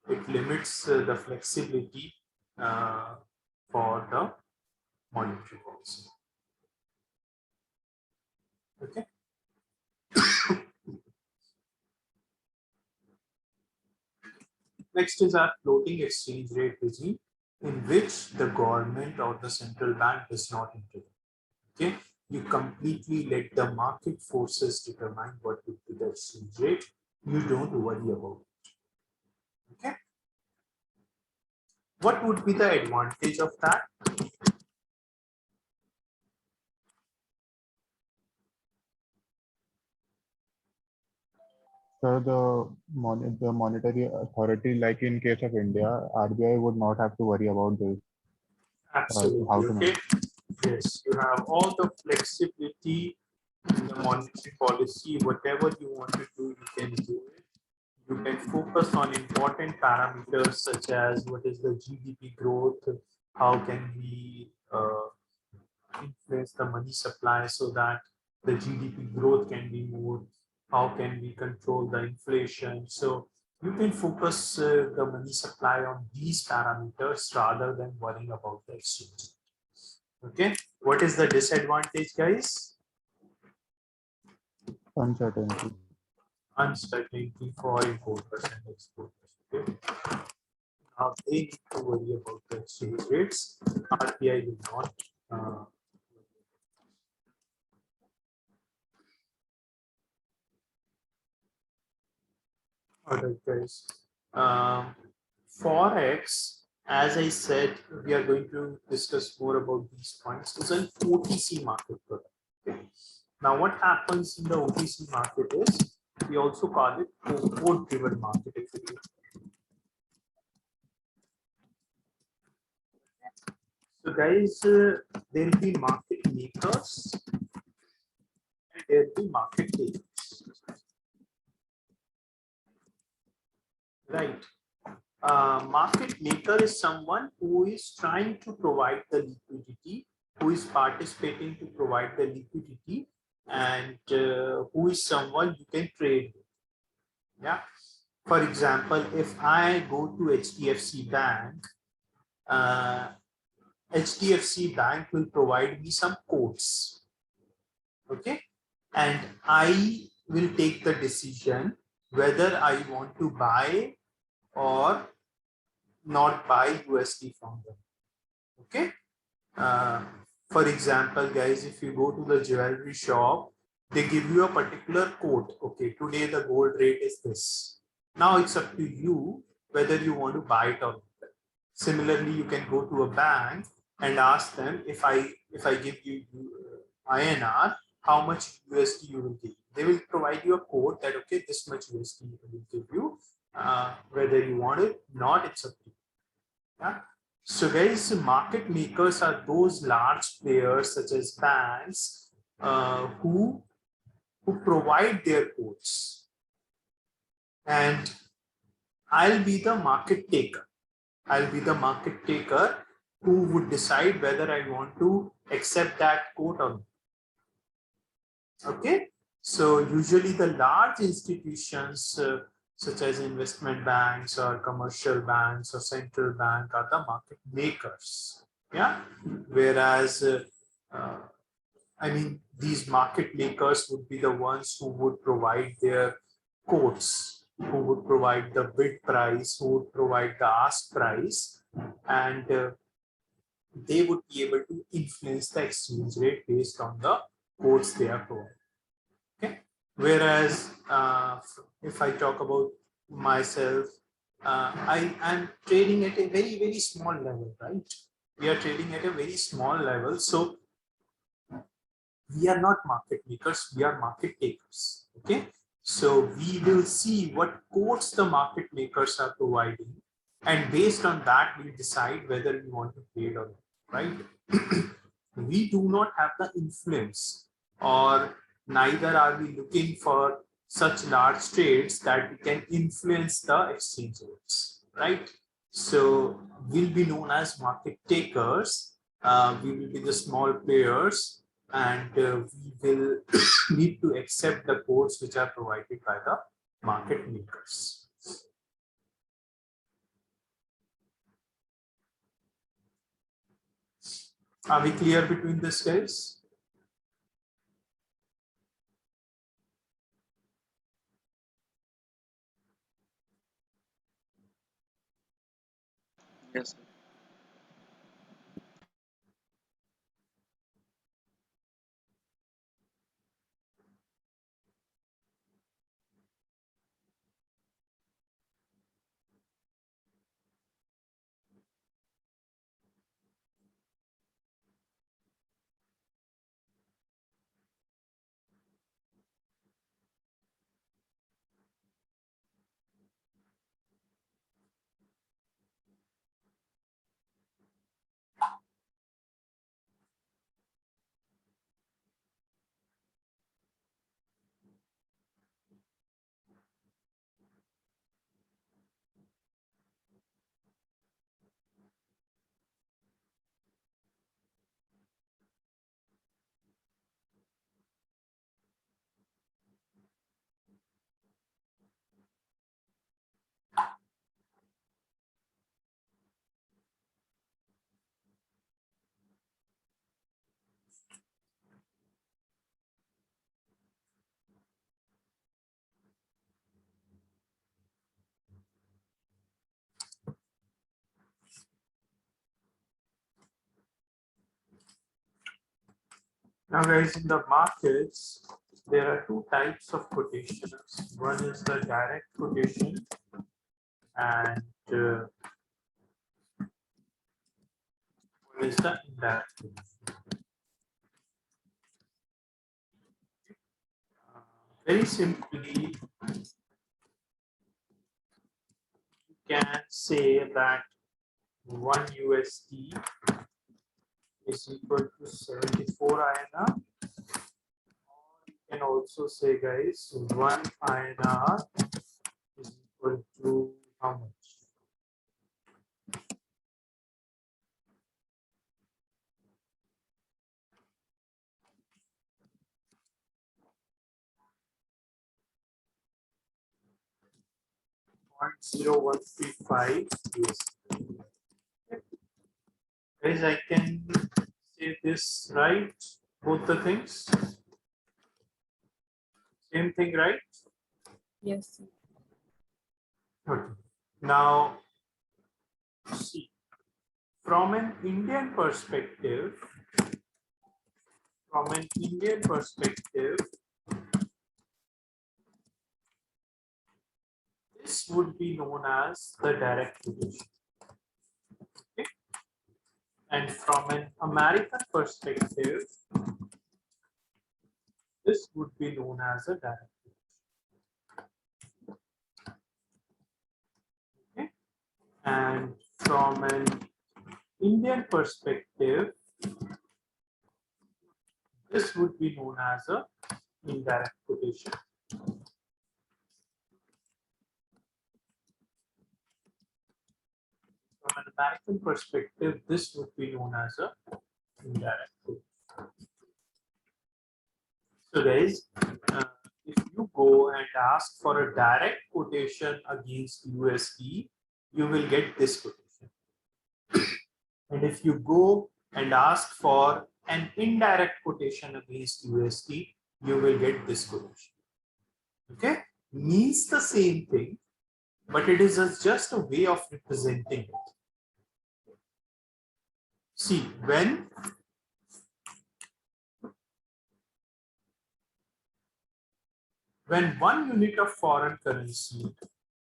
A: It limits the flexibility for the monetary policy. Okay. Next is our floating exchange rate regime, in which the government or the central bank does not intervene. Okay, you completely let the market forces determine what would be the exchange rate. You don't worry about it. Okay. What would be the advantage of that?
C: So the monetary authority, like in case of India, RBI would not have to worry about this.
A: Absolutely.
C: How to
A: Okay. Yes, you have all the flexibility in the monetary policy. Whatever you want to do, you can do it. You can focus on important parameters such as what is the GDP growth, how can we influence the money supply so that the GDP growth can be more, how can we control the inflation. So you can focus the money supply on these parameters rather than worrying about the exchange. Okay, what is the disadvantage, guys?
C: uncertainty.
A: Uncertainty for importers and exporters. Okay. Now they need to worry about the exchange rates. RBI will not. All right, guys. Forex, as I said, we are going to discuss more about these points. It's an OTC market product. Okay. Now, what happens in the OTC market is We also call it quote-driven market activity. So guys, there will be market makers and there will be market takers. Right. Market maker is someone who is trying to provide the liquidity, who is participating to provide the liquidity, and who is someone you can trade with. Yeah. For example, if I go to HDFC Bank, HDFC Bank will provide me some quotes. Okay. And I will take the decision whether I want to buy or not buy USD from them. Okay. For example, guys, if you go to the jewelry shop, they give you a particular quote. Okay, today the gold rate is this. Now it's up to you whether you want to buy it or not. Similarly, you can go to a bank and ask them, if I give you INR, how much USD you will give. They will provide you a quote that okay, this much USD will give you. Whether you want it or not, it's up to you. Yeah. So guys, market makers are those large players such as banks who provide their quotes, and I'll be the market taker. I'll be the market taker who would decide whether I want to accept that quote or not. Okay, so usually the large institutions such as investment banks or commercial banks or central bank are the market makers. Yeah, whereas I mean, these market makers would be the ones who would provide their quotes, who would provide the bid price, who would provide the ask price, and they would be able to influence the exchange rate based on the quotes they are providing. Okay. Whereas if I talk about myself, I am trading at a very, very small level, right? We are trading at a very small level. So we are not market makers, we are market takers. Okay. So we will see what quotes the market makers are providing. And based on that, we decide whether we want to trade or not, right? We do not have the influence, or neither are we looking for such large trades that we can influence the exchange rates, right? So we'll be known as market takers. We will be the small players, and we will need to accept the quotes which are provided by the market makers. Are we clear between this, guys?
B: Yes, sir.
A: Now, guys, in the markets, there are two types of quotations. One is the direct quotation, and one is the indirect quotation. Very simply, you can say that 1 USD is equal to 74 INR. You can also say, guys, 1 INR is equal to how much? .0135 USD. Guys, I can say this right, both the things. Same thing, right?
F: Yes.
A: Okay. Now, see, from an Indian perspective, this would be known as the direct quotation. Okay? And from an American perspective, this would be known as a direct quotation. Okay? And from an Indian perspective, this would be known as a indirect quotation. From an American perspective, this would be known as a indirect quotation. So guys, if you go and ask for a direct quotation against USD, you will get this quotation. And if you go and ask for an indirect quotation against USD, you will get this quotation. Okay, means the same thing, but it is just a way of representing it. See, when one unit of foreign currency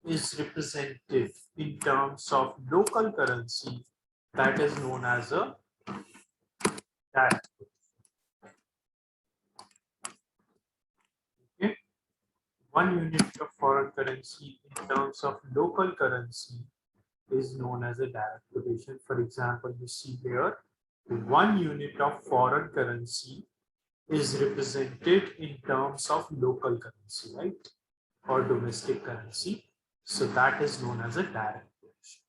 A: is representative in terms of local currency, that is known as a direct quotation. Okay, one unit of foreign currency in terms of local currency is known as a direct quotation. For example, you see here, 1 unit of foreign currency is represented in terms of local currency, right? Or domestic currency. So that is known as a direct quotation.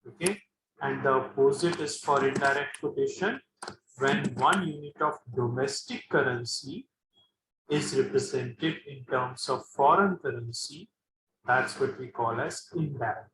A: Okay. And the opposite is for indirect quotation. When 1 unit of domestic currency is represented in terms of foreign currency, that's what we call as indirect.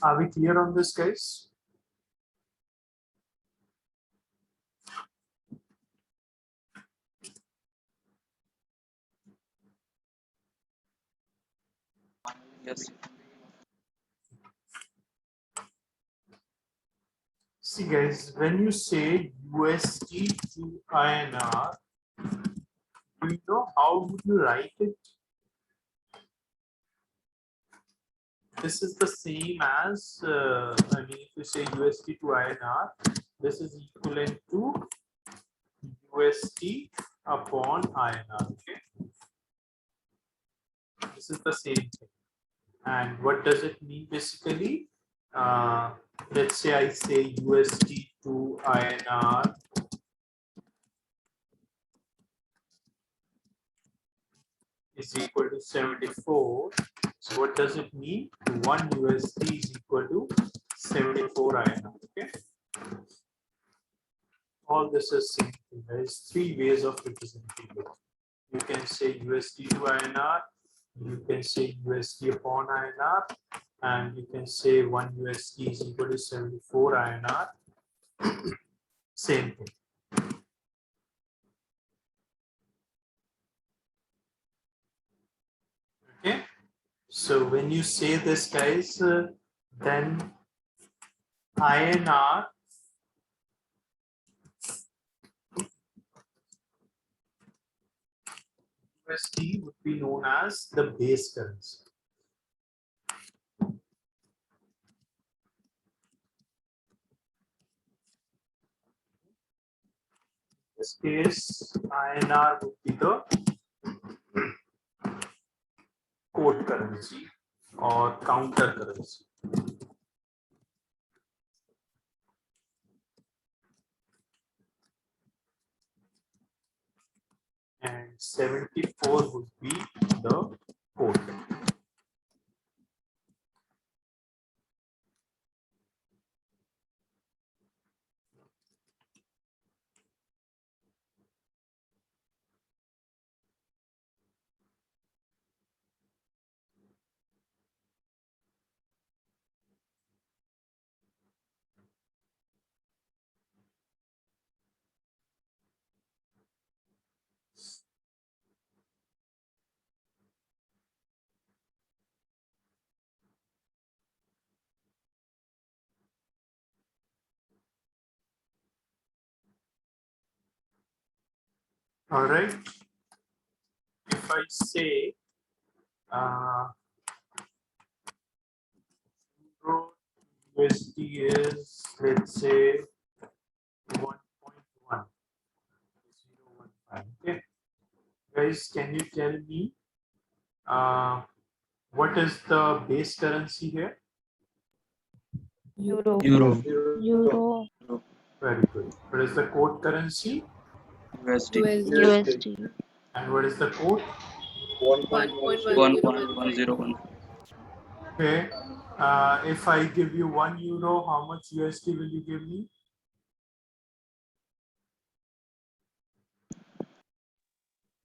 A: Are we clear on this, guys?
B: Yes.
A: See, guys, when you say USD to INR, do you know how would you write it? This is the same as, I mean, if you say USD to INR, this is equivalent to USD upon INR. Okay. This is the same thing. And what does it mean basically? Let's say I say USD to INR is equal to 74. So what does it mean? 1 USD is equal to 74 INR. Okay. All this is same thing. There is 3 ways of representing it. You can say USD to INR, you can say USD upon INR, and you can say 1 USD is equal to 74 INR. Same thing. Okay. So when you say this, guys, then INR USD would be known as the base currency. In this case, INR would be the code currency or counter currency. And 74 would be the code. All right. If I say euro USD is, let's say, 1.1015. Okay, guys, can you tell me what is the base currency here?
E: Euro.
B: Euro.
E: Euro.
A: Very good. What is the code currency?
B: USD.
E: USD.
A: And what is the code?
I: 1.1015.
B: 1.1015.
A: Okay. If I give you €1, how much USD will you give me?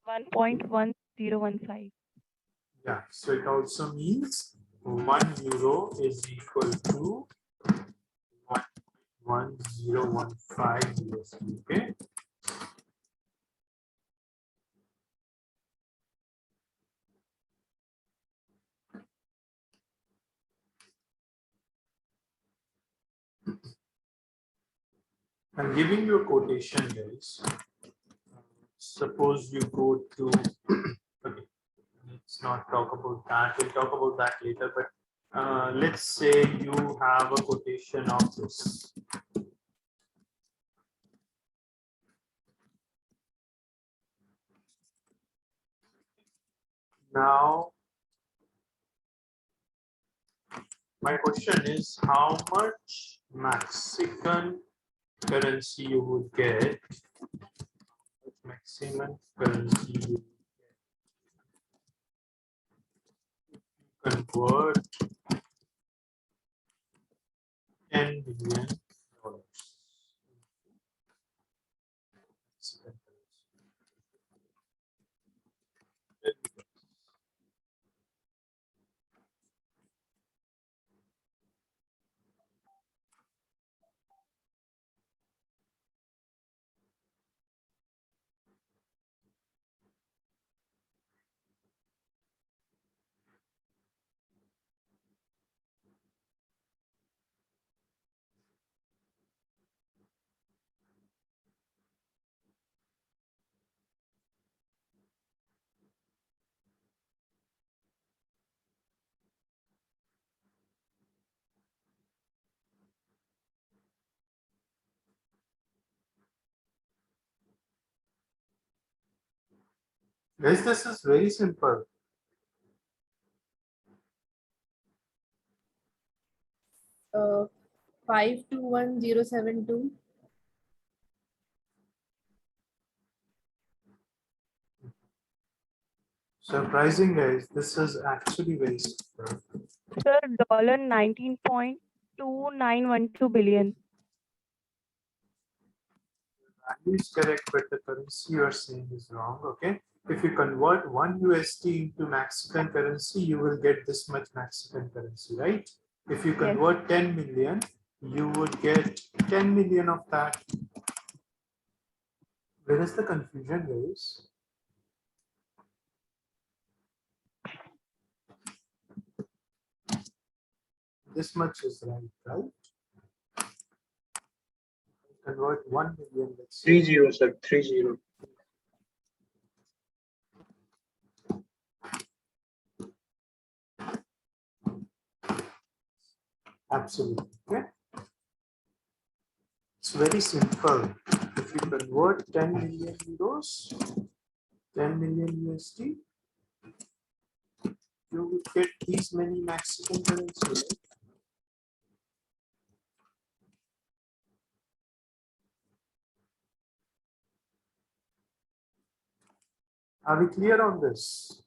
E: $1.1015.
A: Yeah. So it also means €1 is equal to 1.1015 USD. Okay. I'm giving you a quotation, guys. Suppose you go to, okay, let's not talk about that. We'll talk about that later. But let's say you have a quotation of this. Now, my question is how much Mexican currency you would get? Maximum currency you convert $10 billion. Mexican currency. Guys, this is very simple.
F: 521072.
A: Surprising, guys. This is actually very simple.
J: Sir, $19.2912 billion.
A: Value is correct, but the currency you are saying is wrong. Okay. If you convert 1 USD into Mexican currency, you will get this much Mexican currency, right? If you convert 10 million, you would get 10 million of that. Where is the confusion, guys? This much is right? Convert 1 million, let's say.
I: 30, sir. 30.
A: Absolutely. Okay. It's very simple. If you convert 10 million euros, 10 million USD, you will get these many Mexican currencies. Are we clear on this?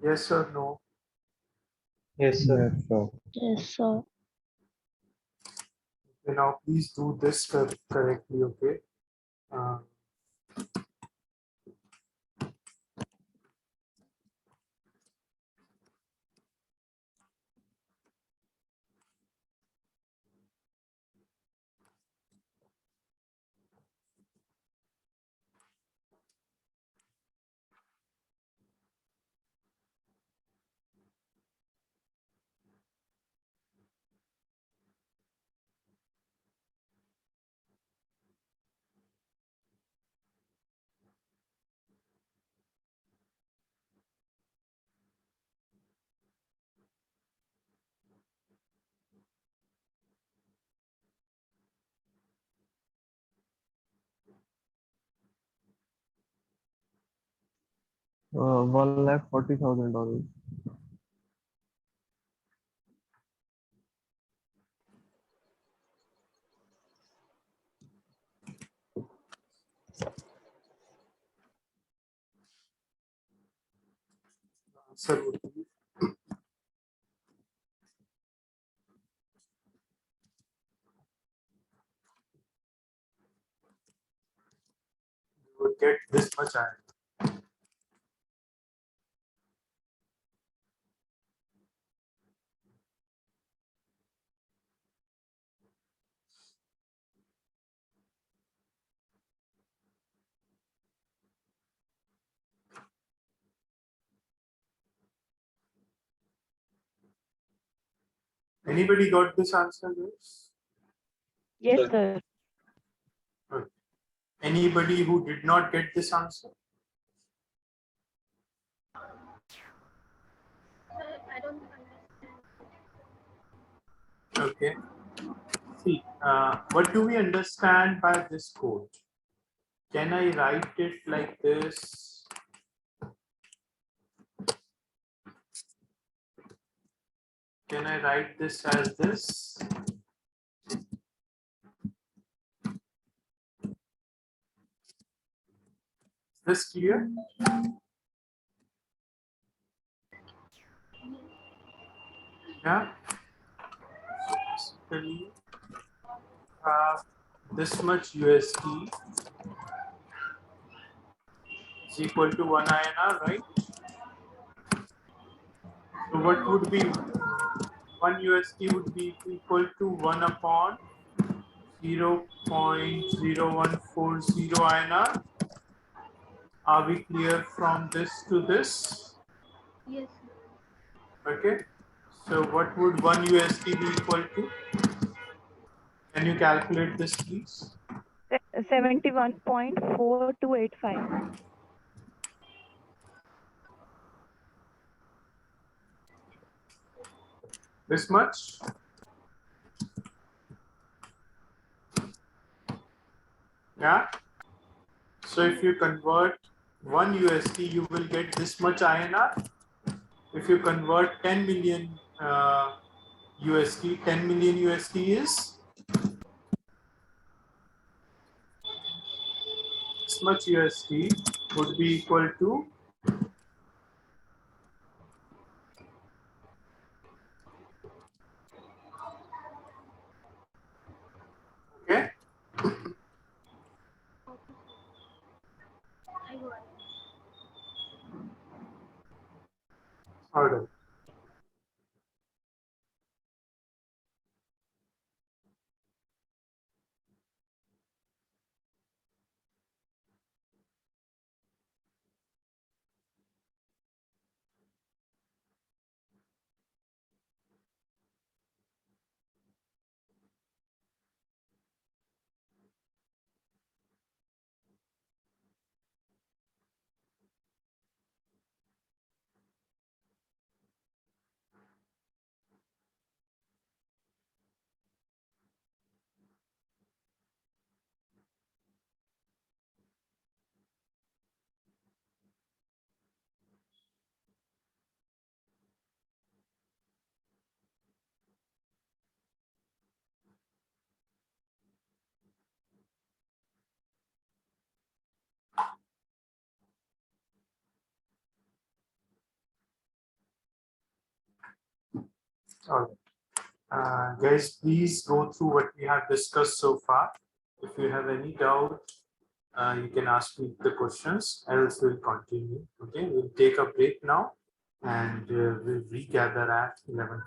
A: Yes or no?
D: Yes, sir.
C: Yes, sir.
E: Yes, sir.
A: Okay, now please do this correctly, okay?
G: $1,40,000.
A: Answer would be you would get this much iron. Anybody got this answer, guys?
J: Yes,
I: Sir.
J: sir.
A: Okay. Anybody who did not get this answer?
H: Sir, I don't understand.
A: Okay. See, what do we understand by this code? Can I write it like this? Can I write this as this? Is this clear? Yeah. Basically, this much USD is equal to 1 INR, right? So what would be 1 USD would be equal to 1 upon 0.0140 INR. Are we clear from this to this?
H: Yes, sir.
A: Okay. So what would 1 USD be equal to? Can you calculate this, please?
J: 71.4285.
A: This much? Yeah. So if you convert 1 USD, you will get this much INR. If you convert 10 million USD, 10 million USD is this much USD would be equal to okay.
H: I got it.
A: All right. All right. Guys, please go through what we have discussed so far. If you have any doubt, you can ask me the questions, else we'll continue. Okay, we'll take a break now and we'll regather at 11:30.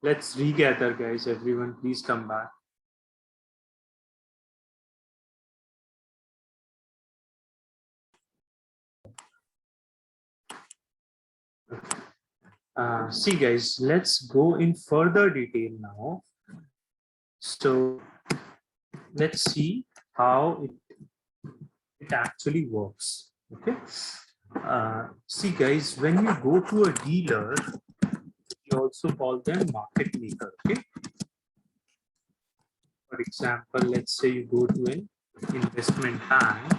A: Let's regather, guys. Everyone, please come back. See, guys, let's go in further detail now. So let's see how it actually works. Okay. See, guys, when you go to a dealer, you also call them market maker. Okay. For example, let's say you go to an investment bank.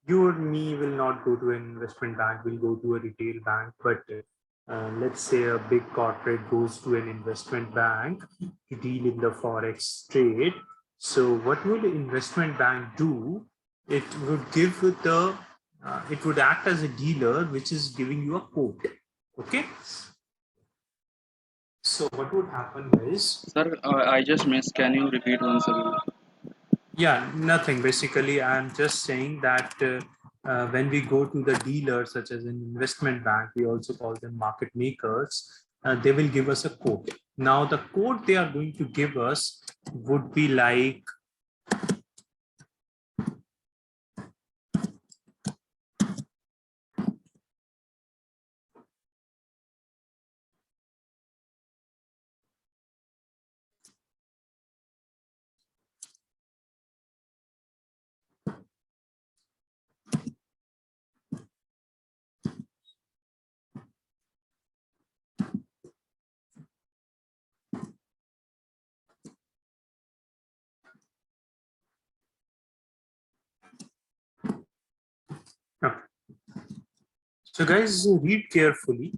A: You or me will not go to an investment bank, we'll go to a retail bank. But let's say a big corporate goes to an investment bank to deal in the forex trade. So what would an investment bank do? It would give the it would act as a dealer which is giving you a quote. Okay. So what would happen is,
B: Sir, I just missed. Can you repeat once again?
A: yeah, nothing. Basically, I'm just saying that when we go to the dealer, such as an investment bank, we also call them market makers. They will give us a quote. Now, the quote they are going to give us would be like, okay. So guys, read carefully.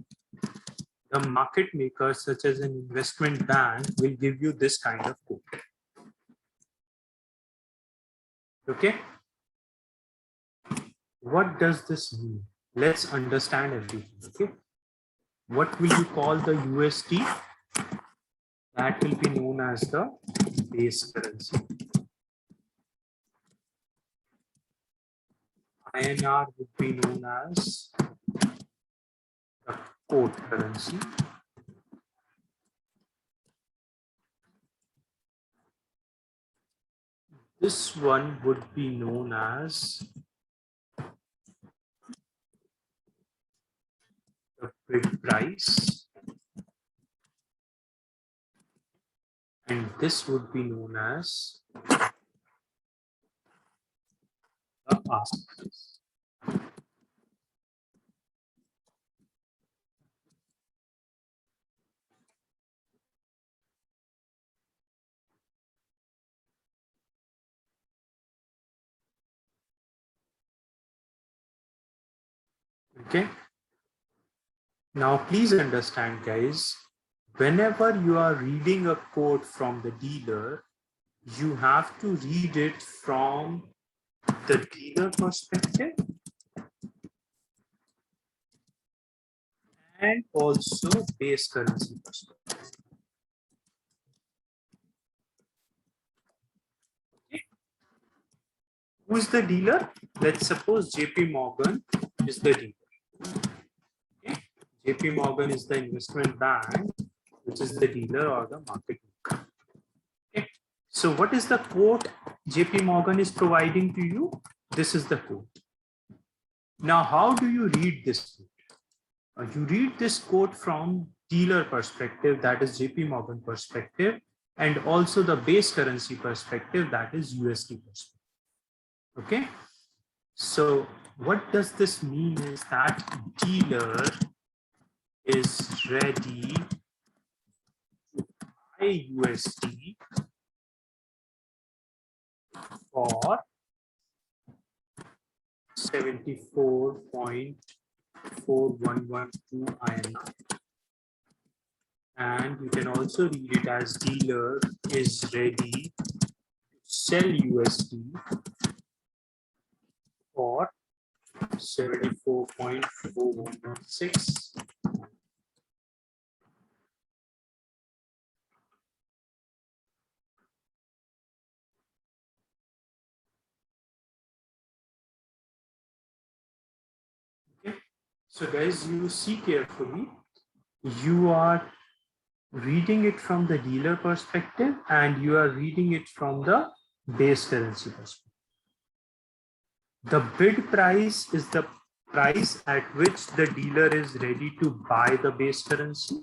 A: The market makers, such as an investment bank, will give you this kind of quote. Okay. What does this mean? Let's understand everything. Okay. What will you call the USD? That will be known as the base currency. INR would be known as the quote currency. This one would be known as the bid price. And this would be known as the ask price. Okay. Now, please understand, guys, whenever you are reading a quote from the dealer, you have to read it from the dealer perspective and also base currency perspective. Okay. Who is the dealer? Let's suppose JP Morgan is the dealer. Okay. JP Morgan is the investment bank, which is the dealer or the market maker. Okay. So what is the quote JP Morgan is providing to you? This is the quote. Now, how do you read this quote? You read this quote from dealer perspective, that is JP Morgan perspective, and also the base currency perspective, that is USD perspective. Okay. So what does this mean is that dealer is ready to buy USD for 74.4112 INR. And you can also read it as dealer is ready to sell USD for 74.4116. Okay. So guys, you see carefully, you are reading it from the dealer perspective and you are reading it from the base currency perspective. The bid price is the price at which the dealer is ready to buy the base currency,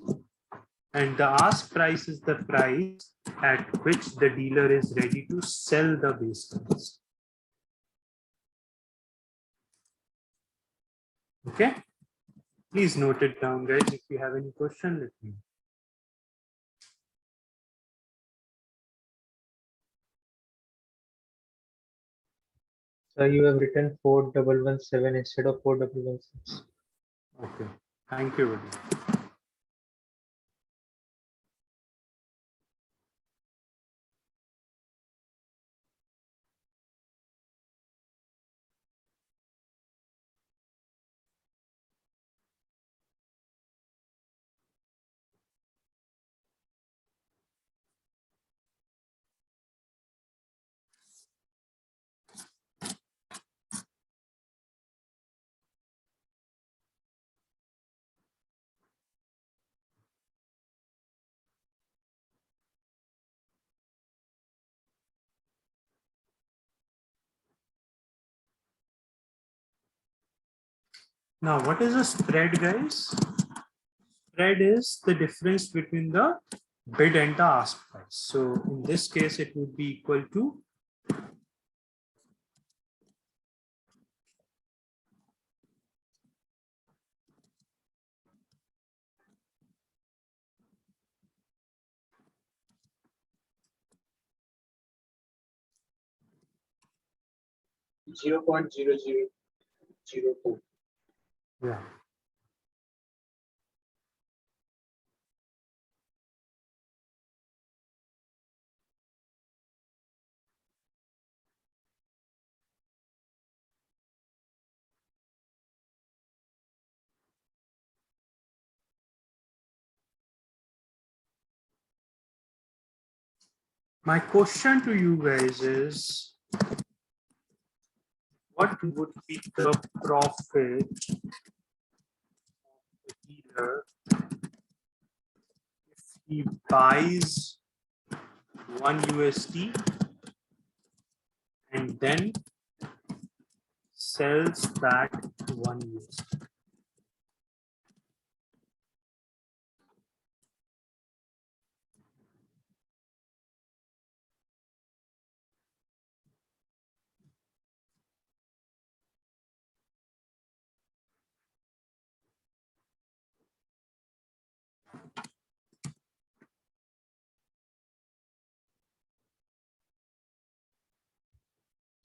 A: and the ask price is the price at which the dealer is ready to sell the base currency. Okay, please note it down, guys. If you have any question, let me know.
D: So you have written 4117 instead of 4116.
A: Okay, thank you. Buddy. Now, what is a spread, guys? Spread is the difference between the bid and the ask price. So in this case, it would be equal to
I: 0.0002.
A: yeah. My question to you guys is, what would be the profit of the dealer if he buys 1 USD and then sells that 1 USD?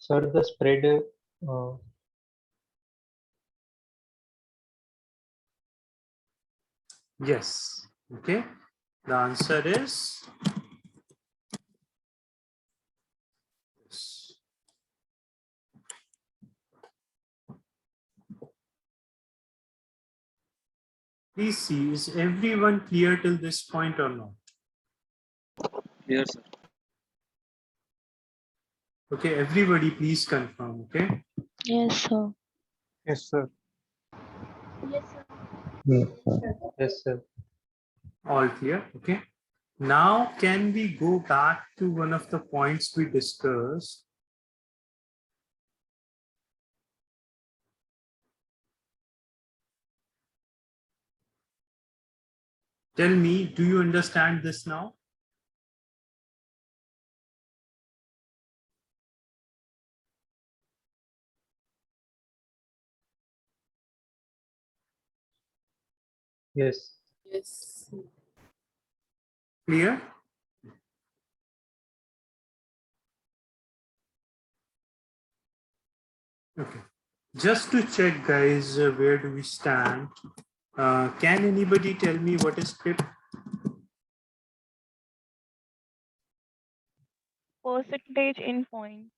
D: Sir, the spread
A: Yes. Okay. The answer is yes. Please see, is everyone clear till this point or not?
B: Clear, sir.
A: Okay, everybody please confirm, okay?
E: Yes, sir.
C: Yes, sir.
H: Yes, sir.
C: Yes, sir.
D: yes, sir.
A: All clear, okay? Now, can we go back to one of the points we discussed? Tell me, do you understand this now?
D: Yes.
F: Yes.
A: Clear? Okay. Just to check, guys, where do we stand? Can anybody tell me what is PIP?
J: Percentage in point.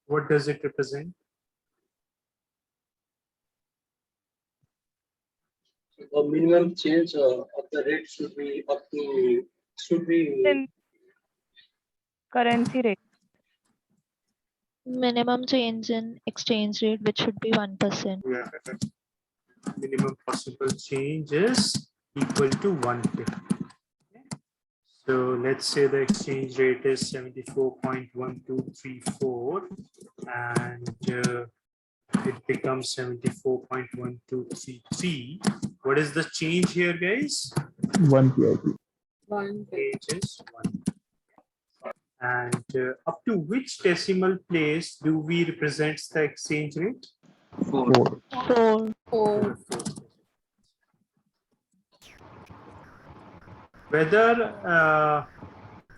A: What does it represent?
I: The minimum change of the rate should be up to
J: Then currency rate.
E: Minimum change in exchange rate, which should be 1%.
A: Yeah. minimum possible change is equal to 150. Okay. So let's say the exchange rate is 74.1234 and it becomes 74.1233. What is the change here, guys?
C: 1 PIP.
F: One.
A: Change is 1. And up to which decimal place do we represent the exchange rate?
B: 4.
C: 4.
E: 4.
F: Four.
A: Whether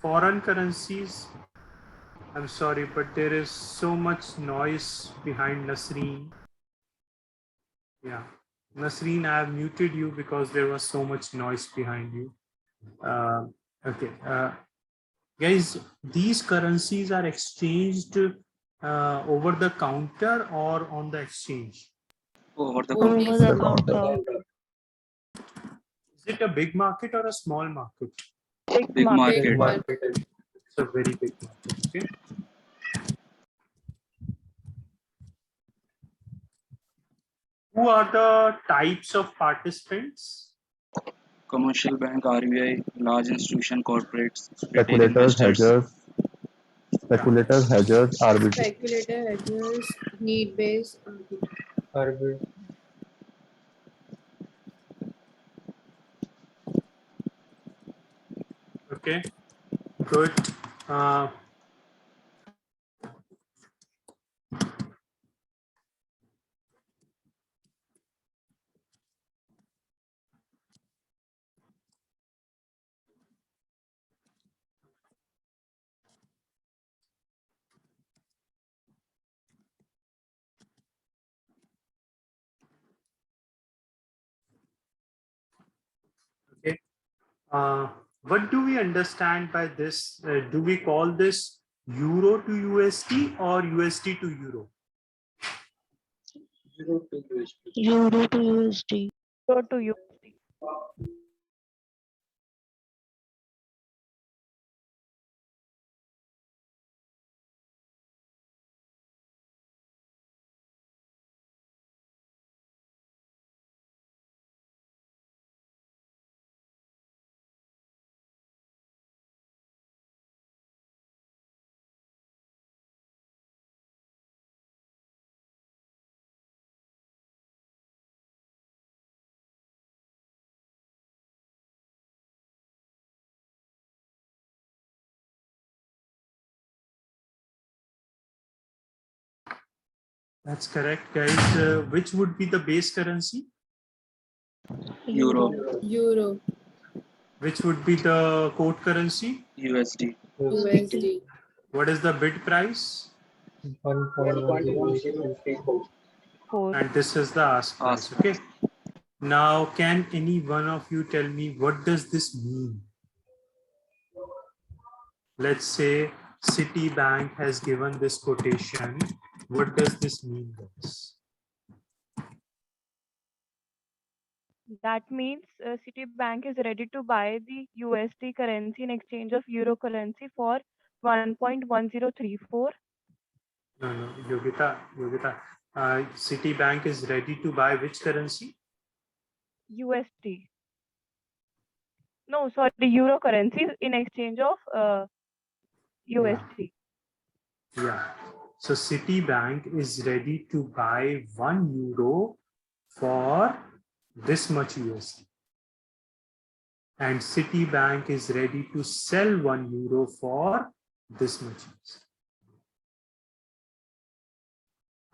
A: foreign currencies, I'm sorry, but there is so much noise behind Nasreen. Yeah, Nasreen, I have muted you because there was so much noise behind you. Okay, guys, these currencies are exchanged over the counter or on the exchange.
B: Over the
F: Over
B: counter.
E: Over the
C: The counter.
E: counter.
A: Is it a big market or a small market?
B: Big market.
F: Big
D: Market.
F: market.
A: It's a very big market. Okay. Who are the types of participants?
B: Commercial bank, RBI, large institution, corporates, retail
C: Speculators,
B: investors.
C: hedgers, arbitrators.
F: Speculator, hedgers, need based.
D: Arbit.
A: Okay, good. Okay. What do we understand by this? Do we call this Euro to USD or USD to Euro?
I: Euro to USD.
E: Euro to USD.
J: Go to you.
A: That's correct, guys. Which would be the base currency?
B: Euro.
F: Euro.
A: Which would be the quote currency?
B: USD.
F: USD.
A: What is the bid price?
D: 1.1034.
J: 4.
A: And this is the ask price.
B: Ask.
A: Okay. Now, can any one of you tell me what does this mean? Let's say Citibank has given this quotation. What does this mean, guys?
J: That means Citibank is ready to buy the USD currency in exchange of Euro currency for 1.1034.
A: No, Yogita. Citibank is ready to buy which currency?
J: USD. No, sorry, the Euro currency in exchange of USD.
A: Yeah. So Citibank is ready to buy €1 for this much USD. And Citibank is ready to sell €1 for this much USD.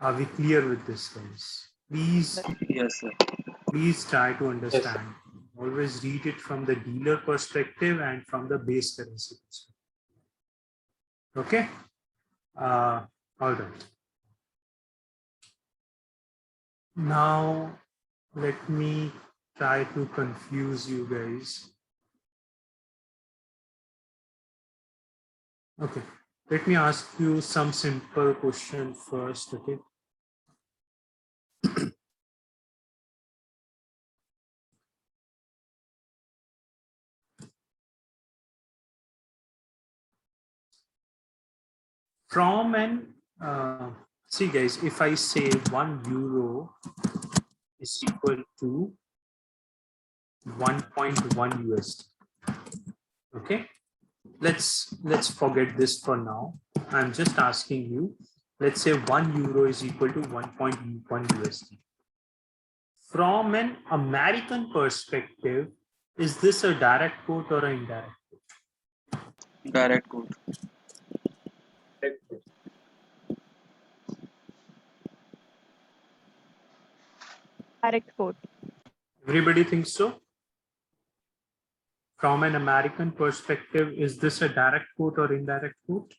A: Are we clear with this, guys?
B: Yes, sir.
A: Please try to understand. Always read it from the dealer perspective and from the base currency perspective. Okay. All right. Now, let me try to confuse you guys. Okay. Let me ask you some simple question first. Okay. From an see, guys, if I say €1 is equal to 1.1 USD. Okay, let's forget this for now. I'm just asking you, let's say 1 euro is equal to 1.1 USD. From an American perspective, is this a direct quote or an indirect?
B: Direct quote.
J: Direct quote.
A: Everybody thinks so? From an American perspective, is this a direct quote or indirect quote?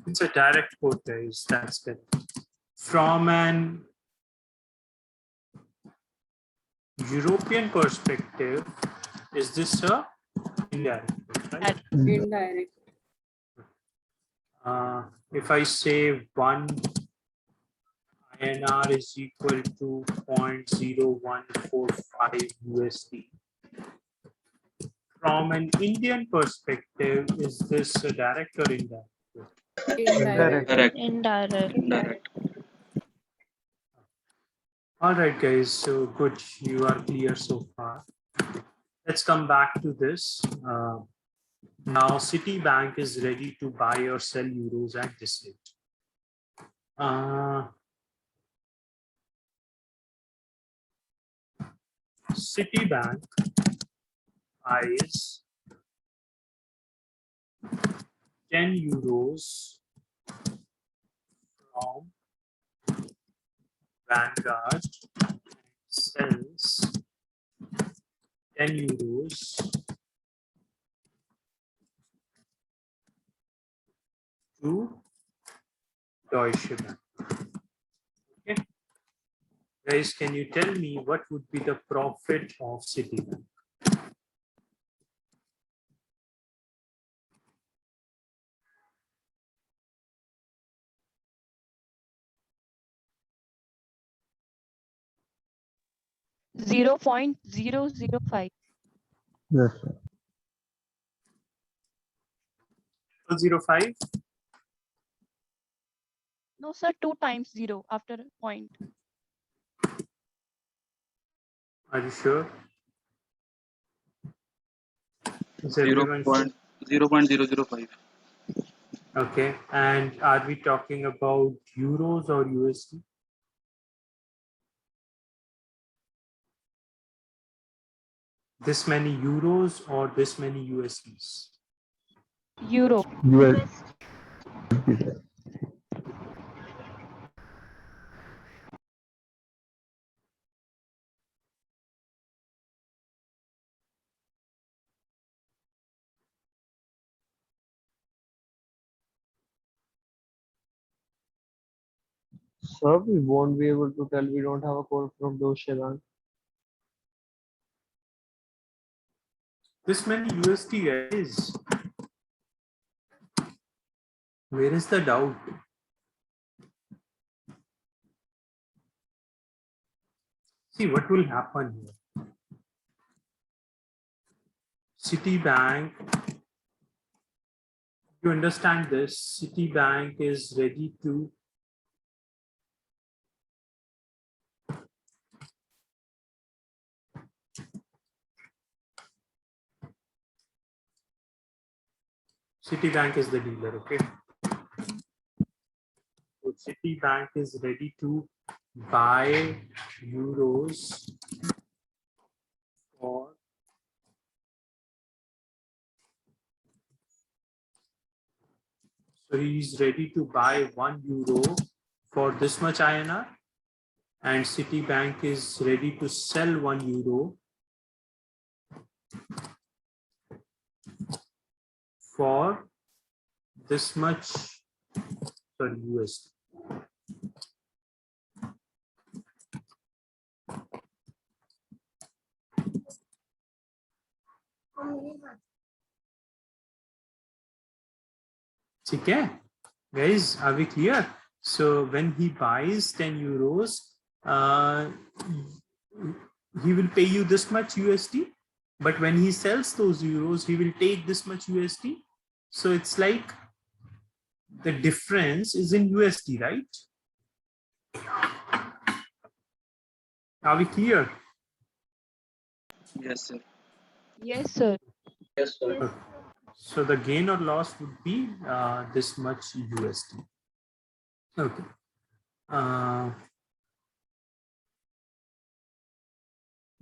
A: It's a direct quote, guys. That's good. From an European perspective, is this a indirect quote, right?
F: Indirect.
A: If I say 1 INR is equal to 0.0145 USD. From an Indian perspective, is this a direct or indirect?
F: Indirect.
B: Direct.
E: Indirect.
B: Indirect.
A: All right, guys. So good. You are clear so far. Let's come back to this. Now, Citibank is ready to buy or sell euros at this rate. Citibank buys 10 euros from Vanguard, sells 10 euros to Deutsche Bank. Okay. Guys, can you tell me what would be the profit of Citibank?
J: $0.005.
C: Yes, sir.
A: 0.05?
J: No, sir, 2 times 0 after a point.
A: Are you sure? Is
B: 0.005.
A: Okay. And are we talking about euros or USD? This many euros or this many USDs?
J: Euro.
C: US.
G: Sir, we won't be able to tell. We don't have a code from Deutsche Bank.
A: This many USD, guys. Where is the doubt? See what will happen here. Citibank, you understand this? Citibank is ready to Citibank is the dealer, okay? So Citibank is ready to buy euros for so he's ready to buy 1 euro for this much INR, and Citibank is ready to sell 1 euro for this much, sorry, USD. Okay, guys, are we clear? So when he buys 10 euros, he will pay you this much USD, but when he sells those euros, he will take this much USD. So it's like the difference is in USD, right? Are we clear?
B: Yes, sir.
E: Yes, sir.
I: Yes, sir.
H: Yes.
A: So the gain or loss would be this much USD. Okay.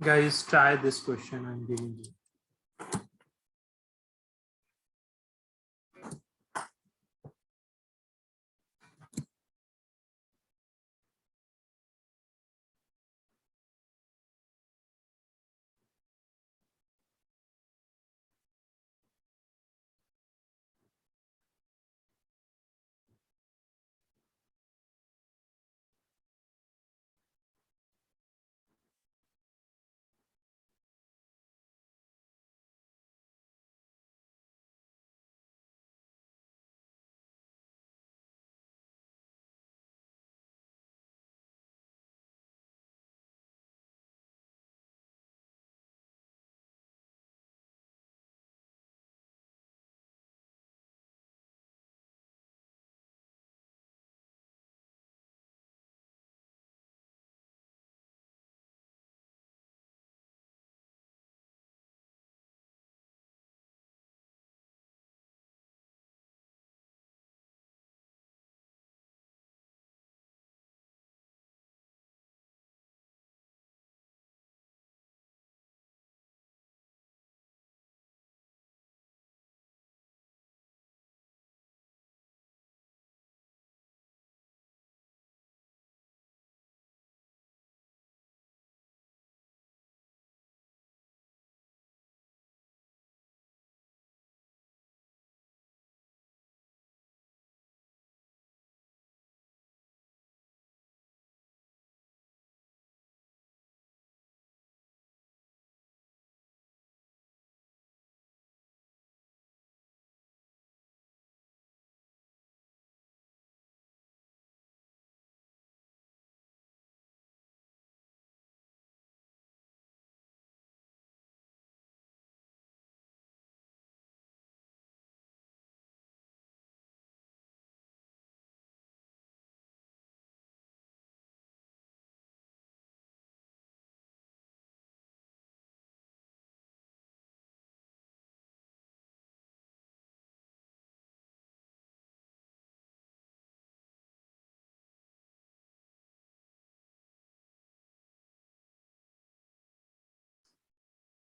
A: Guys, try this question I'm giving you.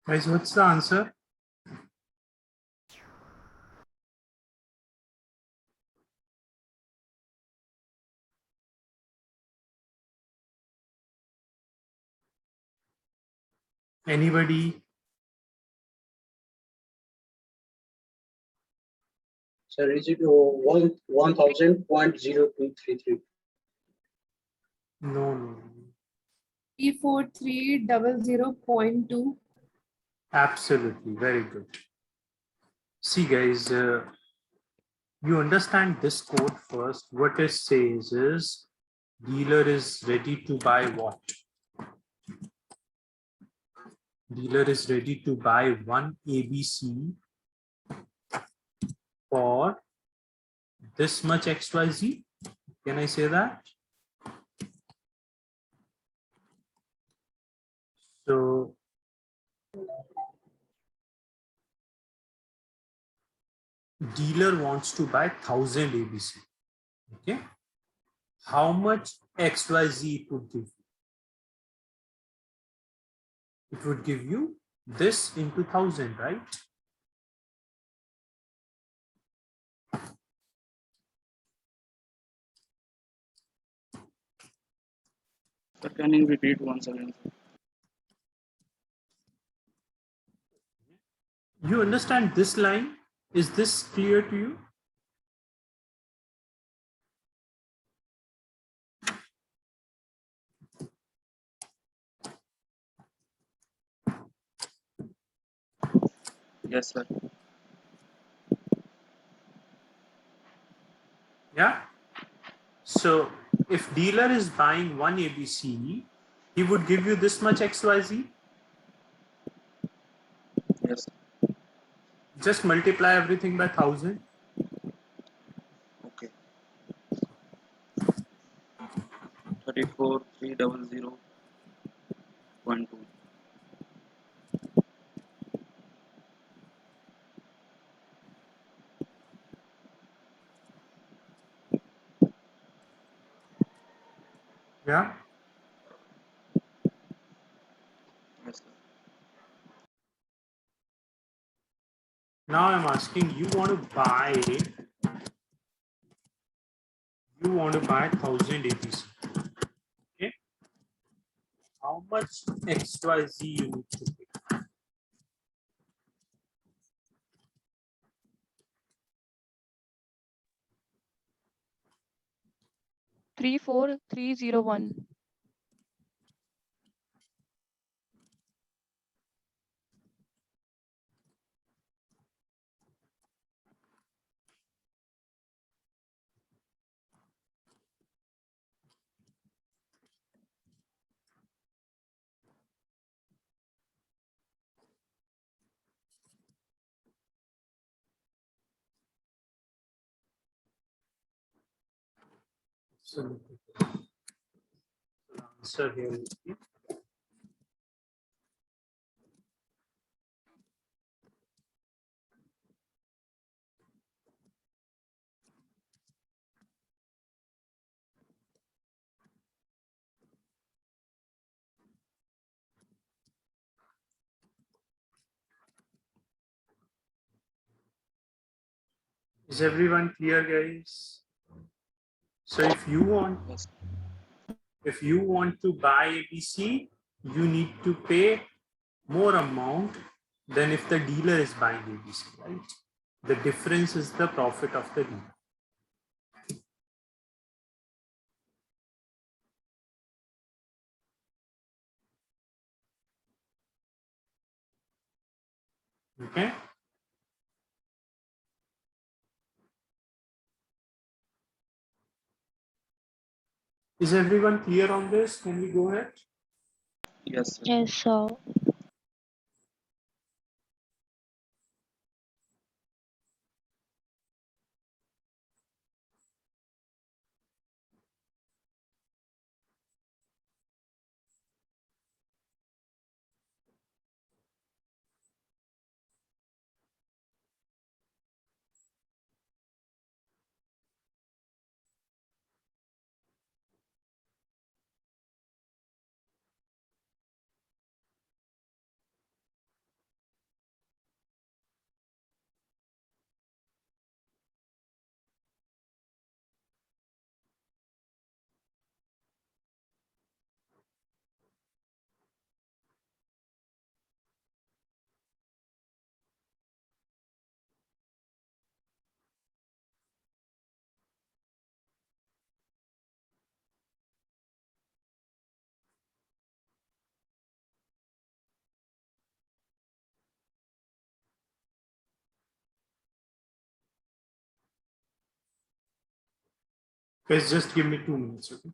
A: Guys, what's the answer? Anybody?
I: Sir, is it 1000.0233?
A: No, no.
F: 34300.2.
A: Absolutely. Very good. See, guys, you understand this code first. What it says is dealer is ready to buy what? Dealer is ready to buy one ABC for this much XYZ. Can I say that? So dealer wants to buy 1000 ABC. Okay. How much XYZ it would give you? It would give you this into 1000, right?
B: Sir, can you repeat once again, sir?
A: You understand this line? Is this clear to you?
B: Yes, sir.
A: Yeah. So if dealer is buying one ABC He would give you this much XYZ.
B: Yes.
A: Just multiply everything by 1000.
B: Okay. 34,300.2.
A: Yeah.
B: Yes, sir.
A: Now I'm asking, you want to buy 1000 ABC. Okay. How much XYZ you need to pay?
J: 34301.
A: So the answer here will be Is everyone clear, guys? So if you want
B: Yes.
A: to buy ABC, you need to pay more amount than if the dealer is buying ABC, right? The difference is the profit of the dealer. Okay. Is everyone clear on this? Can we go ahead?
B: Yes, sir.
E: Yes, sir.
A: Guys, just give me 2 minutes, okay?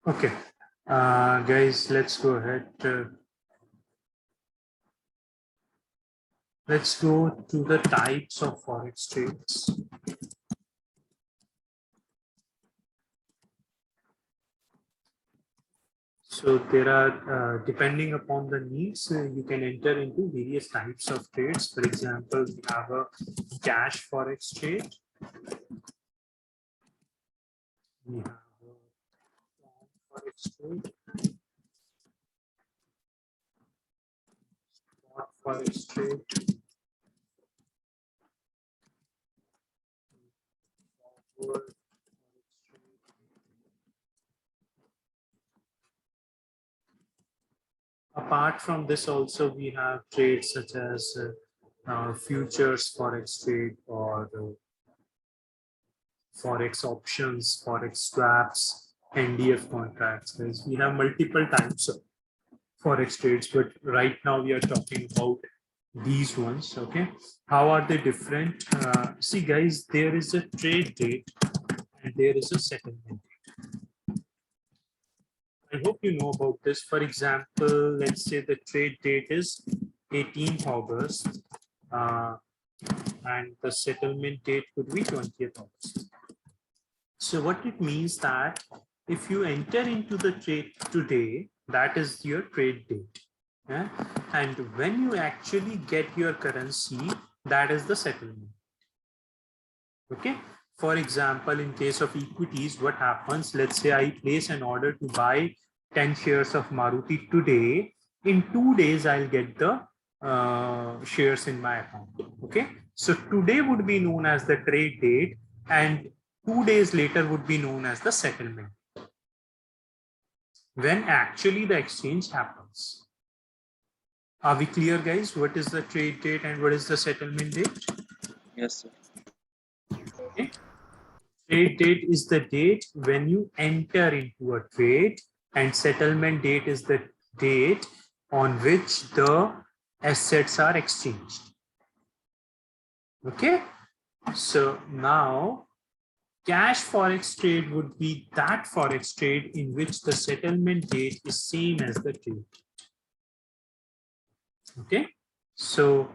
A: Okay, guys, let's go ahead. Let's go to the types of forex trades. So there are, depending upon the needs, you can enter into various types of trades. For example, we have a cash forex trade. We have a bond forex trade, spot forex trade, forward forex trade. Apart from this, also we have trades such as futures forex trade or forex options, forex swaps, NDF contracts. We have multiple types of forex trades, but right now we are talking about these ones. Okay, how are they different? See, guys, there is a trade date and there is a settlement. I hope you know about this. For example, let's say the trade date is 18th August and the settlement date could be 20th August. So what it means that if you enter into the trade today, that is your trade date. Yeah? And when you actually get your currency, that is the settlement. Okay. For example, in case of equities, what happens? Let's say I place an order to buy 10 shares of Maruti today. In 2 days, I'll get the shares in my account. Okay. So today would be known as the trade date, and 2 days later would be known as the settlement, when actually the exchange happens. Are we clear, guys? What is the trade date and what is the settlement date?
B: Yes, sir.
A: Okay. Trade date is the date when you enter into a trade, and settlement date is the date on which the assets are exchanged. Okay. So now cash forex trade would be that forex trade in which the settlement date is same as the trade. Okay. So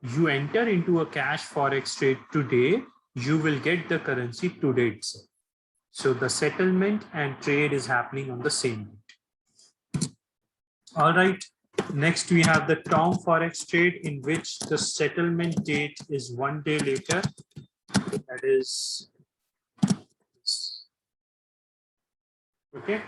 A: you enter into a cash forex trade today, you will get the currency today itself. So the settlement and trade is happening on the same date. All right. Next, we have the term forex trade in which the settlement date is 1 day later. That is, okay.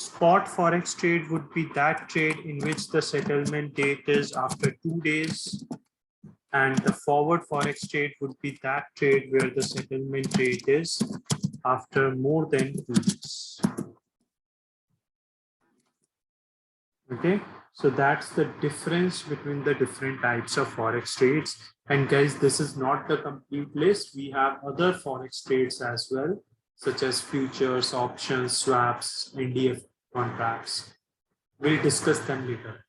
A: Spot forex trade would be that trade in which the settlement date is after 2 days, and the forward forex trade would be that trade where the settlement date is after more than 2 days. Okay, so that's the difference between the different types of forex trades. And guys, this is not the complete list. We have other forex trades as well, such as futures, options, swaps, NDF contracts. We'll discuss them later.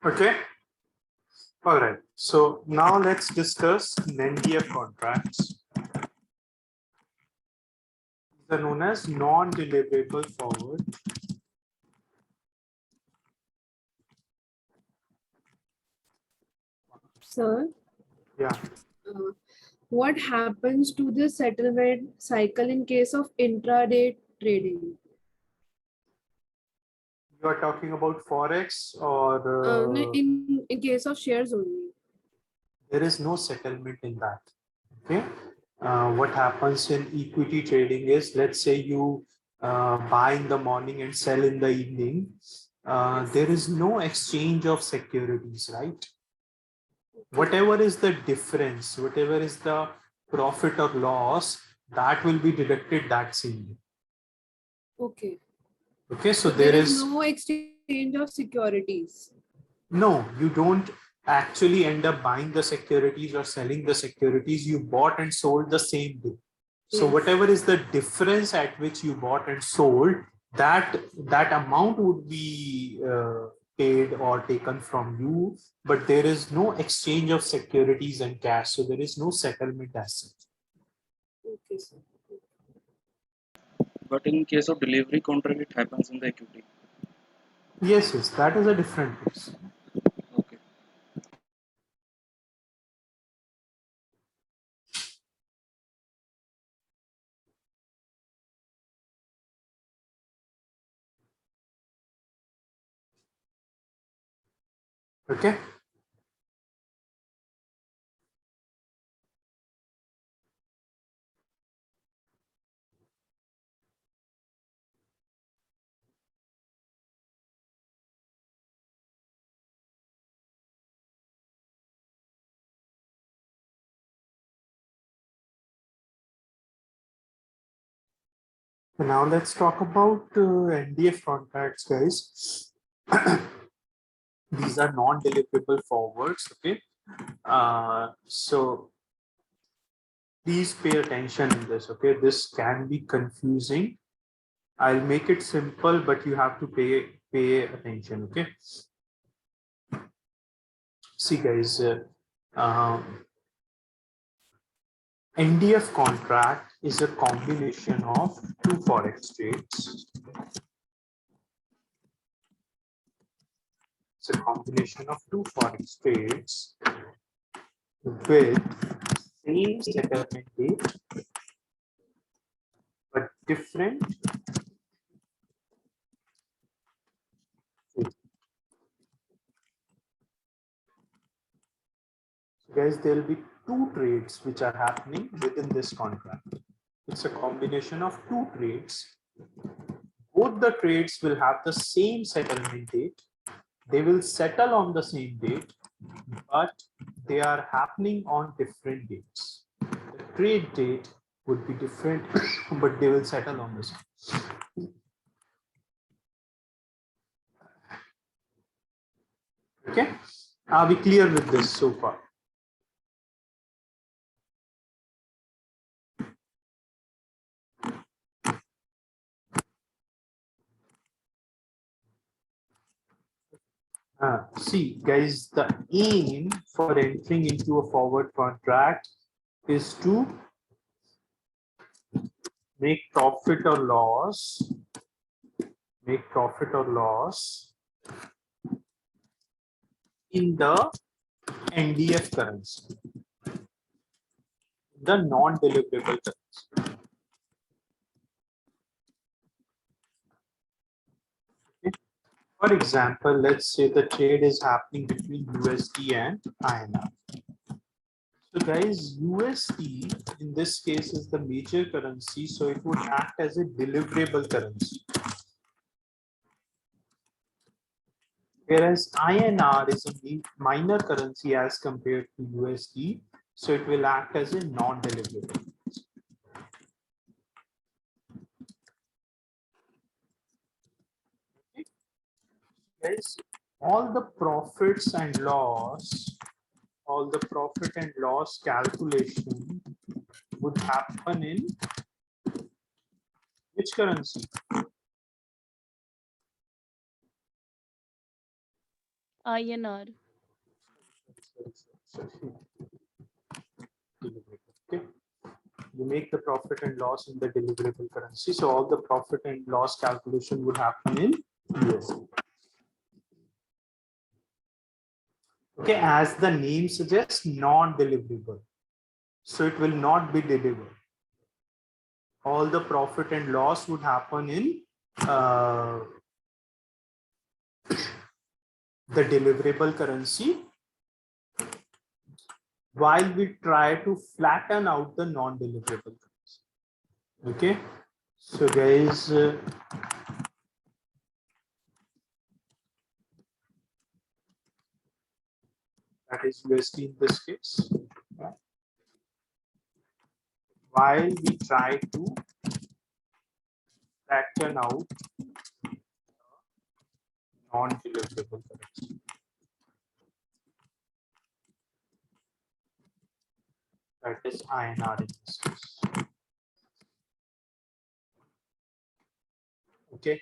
A: Okay. All right. So now let's discuss NDF contracts. These are known as non-deliverable forward.
F: Sir,
A: Yeah.
F: what happens to the settlement cycle in case of intraday trading?
A: You are talking about Forex or
F: No, in case of shares only.
A: there is no settlement in that. Okay. What happens in equity trading is, let's say you buy in the morning and sell in the evening. There is no exchange of securities, right? Whatever is the difference, whatever is the profit or loss, that will be deducted that same day.
F: Okay.
A: Okay, so
F: there
A: there
F: is
A: is
F: no exchange of securities.
A: no, you don't actually end up buying the securities or selling the securities. You bought and sold the same day. So
F: Yes.
A: whatever is the difference at which you bought and sold, that amount would be paid or taken from you, but there is no exchange of securities and cash. So there is no settlement as such.
F: Okay, sir.
B: But in case of delivery contract, it happens in the equity.
A: Yes, yes, that is a different case.
B: Okay.
A: Okay. So now let's talk about NDF contracts, guys. These are non-deliverable forwards. Okay. So please pay attention in this. Okay, this can be confusing. I'll make it simple, but you have to pay attention. Okay. See, guys. NDF contract is a combination of two forex trades. It's a combination of two forex trades with same settlement date but different. So guys, there will be two trades which are happening within this contract. It's a combination of two trades. Both the trades will have the same settlement date. They will settle on the same date, but they are happening on different dates. The trade date would be different, but they will settle on the same. Okay, are we clear with this so far? See, guys, the aim for entering into a forward contract is to make profit or loss, in the NDF currency, the non-deliverable currency. Okay. For example, let's say the trade is happening between USD and INR. So guys, USD in this case is the major currency, so it would act as a deliverable currency. Whereas INR is a minor currency as compared to USD, so it will act as a non-deliverable. Okay. Guys, all the profits and loss, calculation would happen in which currency?
H: INR.
A: Okay. You make the profit and loss in the deliverable currency. So all the profit and loss calculation would happen in USD. Okay, as the name suggests, non-deliverable. So it will not be delivered. All the profit and loss would happen in the deliverable currency, while we try to flatten out the non-deliverable currency. Okay, so guys, that is USD in this case. While we try to flatten out non-deliverable currency. That is INR in this case. Okay.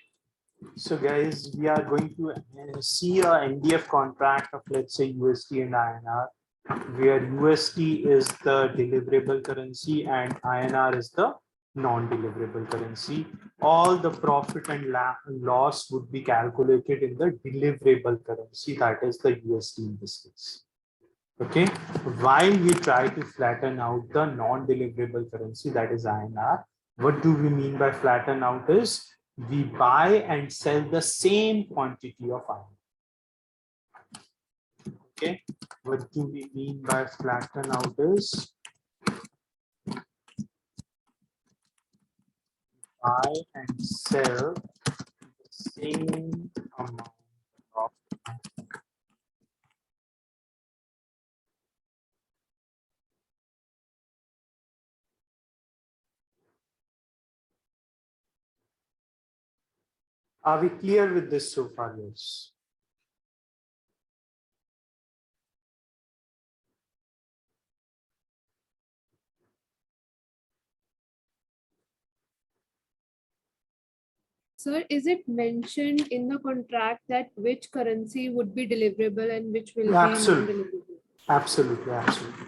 A: So guys, we are going to see a NDF contract of, let's say, USD and INR, where USD is the deliverable currency and INR is the non-deliverable currency. All the profit and loss would be calculated in the deliverable currency, that is the USD in this case. Okay, while we try to flatten out the non-deliverable currency, that is INR. What do we mean by flatten out is we buy and sell the same quantity of iron. Okay, what do we mean by flatten out is buy and sell the same amount of iron. Are we clear with this so far? Yes.
F: Sir, is it mentioned in the contract that which currency would be deliverable and which will be
A: Absolutely.
F: non-deliverable?
A: Absolutely, absolutely.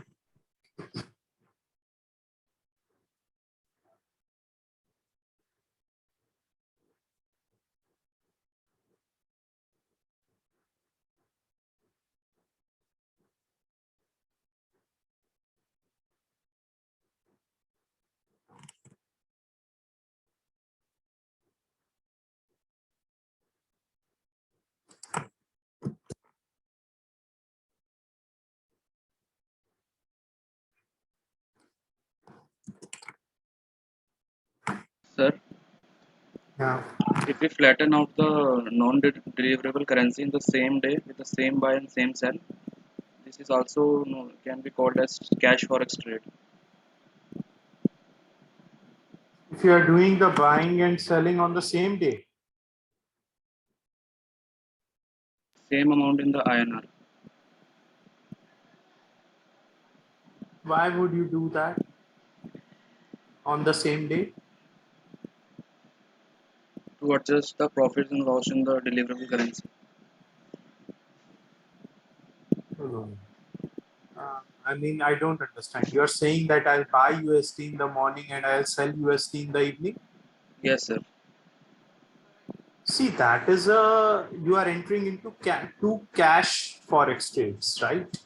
B: Sir,
A: Yeah.
B: if we flatten out the non-deliverable currency in the same day with the same buy and same sell, this is also can be called as cash forex trade.
A: If you are doing the buying and selling on the same day,
B: Same amount in the INR.
A: why would you do that on the same day?
B: To adjust the profits and loss in the deliverable currency.
A: I mean, I don't understand. You're saying that I'll buy USD in the morning and I'll sell USD in the evening?
B: Yes, sir.
A: See, that is you are entering into two cash forex trades, right?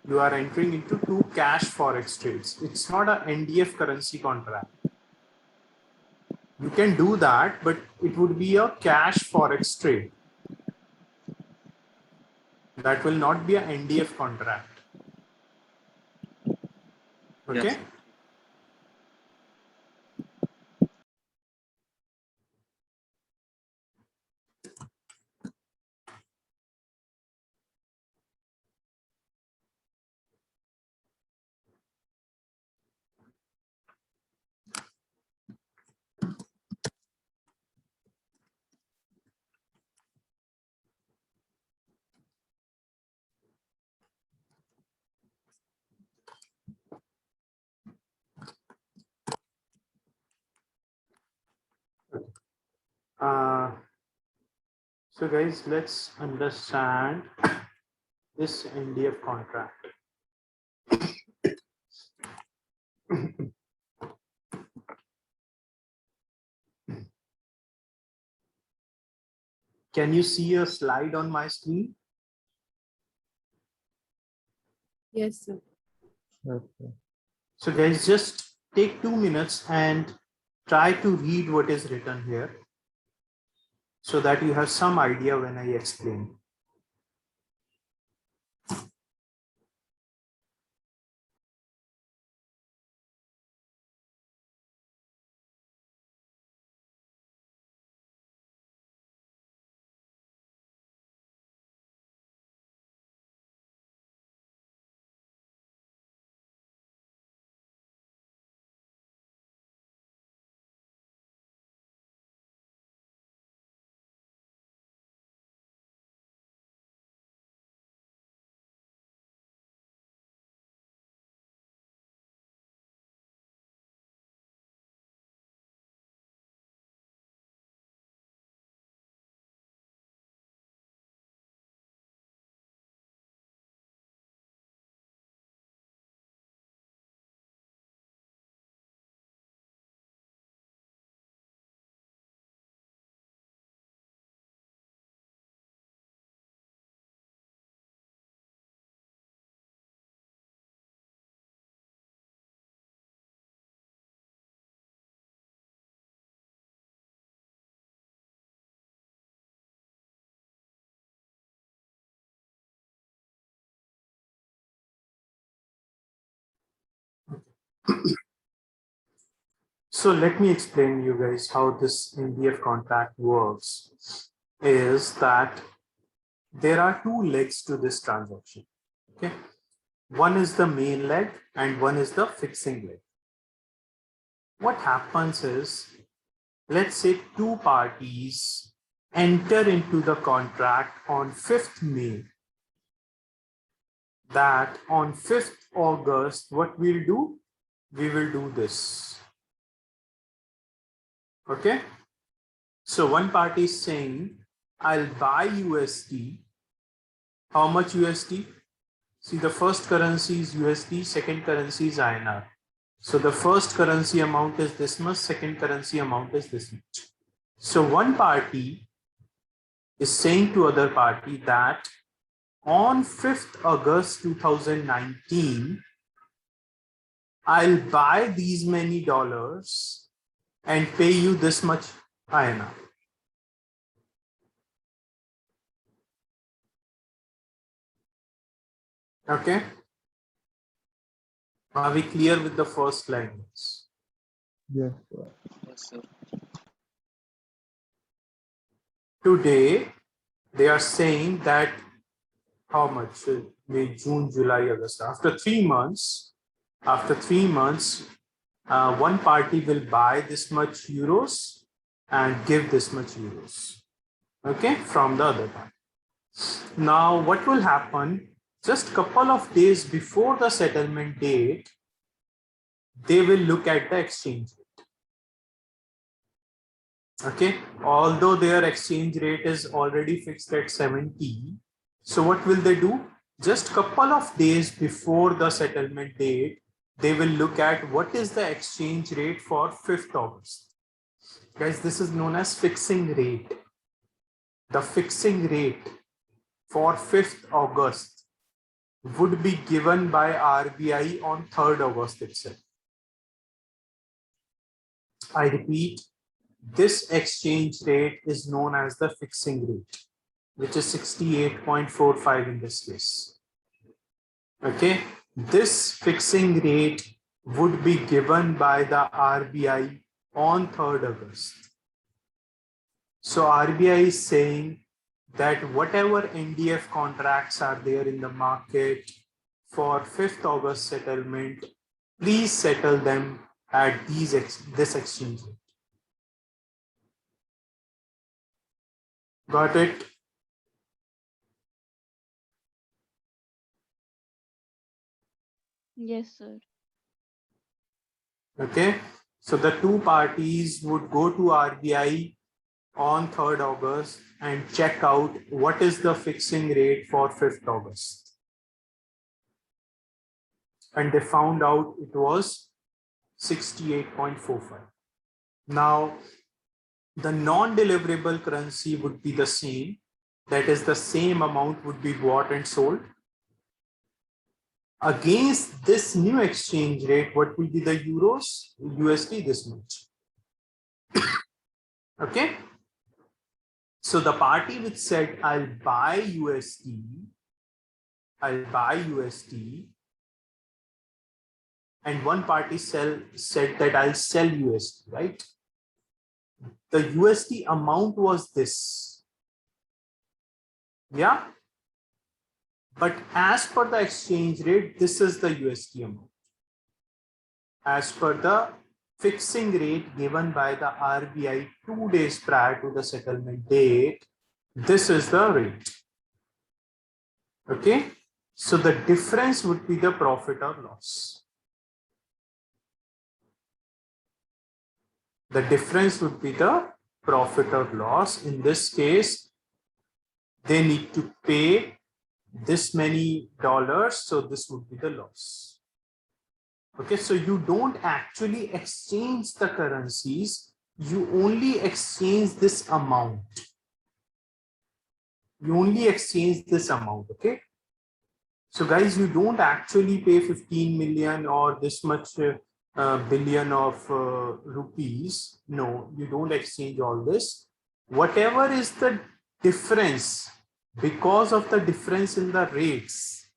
A: You are entering into two cash forex trades. It's not an NDF currency contract. You can do that, but it would be a cash forex trade. That will not be an NDF contract. Okay.
B: Yes.
A: So guys, let's understand this NDF contract. Can you see a slide on my screen?
F: Yes, sir.
G: Okay.
A: So guys, just take 2 minutes and try to read what is written here so that you have some idea when I explain. So let me explain you guys how this NDF contract works. Is that there are two legs to this transaction. Okay, one is the main leg and one is the fixing leg. What happens is, let's say two parties enter into the contract on 5th May, that on 5th August, what we'll do, we will do this. Okay, so one party is saying, I'll buy USD. How much USD? See, the first currency is USD, second currency is INR. So the first currency amount is this much, second currency amount is this much. So one party is saying to other party that on 5th August 2019, I'll buy these many dollars and pay you this much INR. Okay. Are we clear with the first line?
G: Yes, sir.
B: Yes, sir.
A: Today, they are saying that how much? May, June, July, August. After 3 months, one party will buy this much euros and give this much euros. Okay, from the other party. Now, what will happen? Just couple of days before the settlement date, they will look at the exchange rate. Okay, although their exchange rate is already fixed at 70. So what will they do? Just couple of days before the settlement date, they will look at what is the exchange rate for 5th August. Guys, this is known as fixing rate. The fixing rate for 5th August would be given by RBI on 3rd August itself. I repeat, this exchange rate is known as the fixing rate, which is 68.45 in this case. Okay, this fixing rate would be given by the RBI on 3rd August. So RBI is saying that whatever NDF contracts are there in the market for 5th August settlement, please settle them at this exchange rate. Got it?
J: Yes, sir.
A: Okay, so the two parties would go to RBI on 3rd August and check out what is the fixing rate for 5th August. And they found out it was 68.45. Now, the non-deliverable currency would be the same. That is, the same amount would be bought and sold. Against this new exchange rate, what will be the euros? USD this much. Okay. So the party which said, I'll buy USD, and one party said that I'll sell USD, right? The USD amount was this. Yeah. But as per the exchange rate, this is the USD amount. As per the fixing rate given by the RBI 2 days prior to the settlement date, this is the rate. Okay. So the difference would be the profit or loss. The difference would be the profit or loss. In this case, they need to pay this many dollars, so this would be the loss. Okay, so you don't actually exchange the currencies, you only exchange this amount. You only exchange this amount, okay? So guys, you don't actually pay 15 million or this much billion of rupees. No, you don't exchange all this. Whatever is the difference because of the difference in the rates,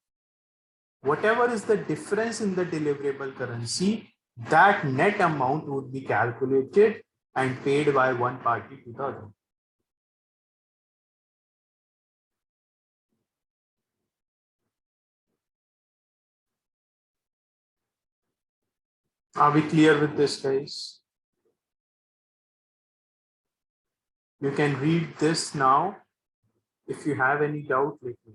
A: whatever is the difference in the deliverable currency, that net amount would be calculated and paid by one party to the other. Are we clear with this, guys? You can read this now. If you have any doubt, let me.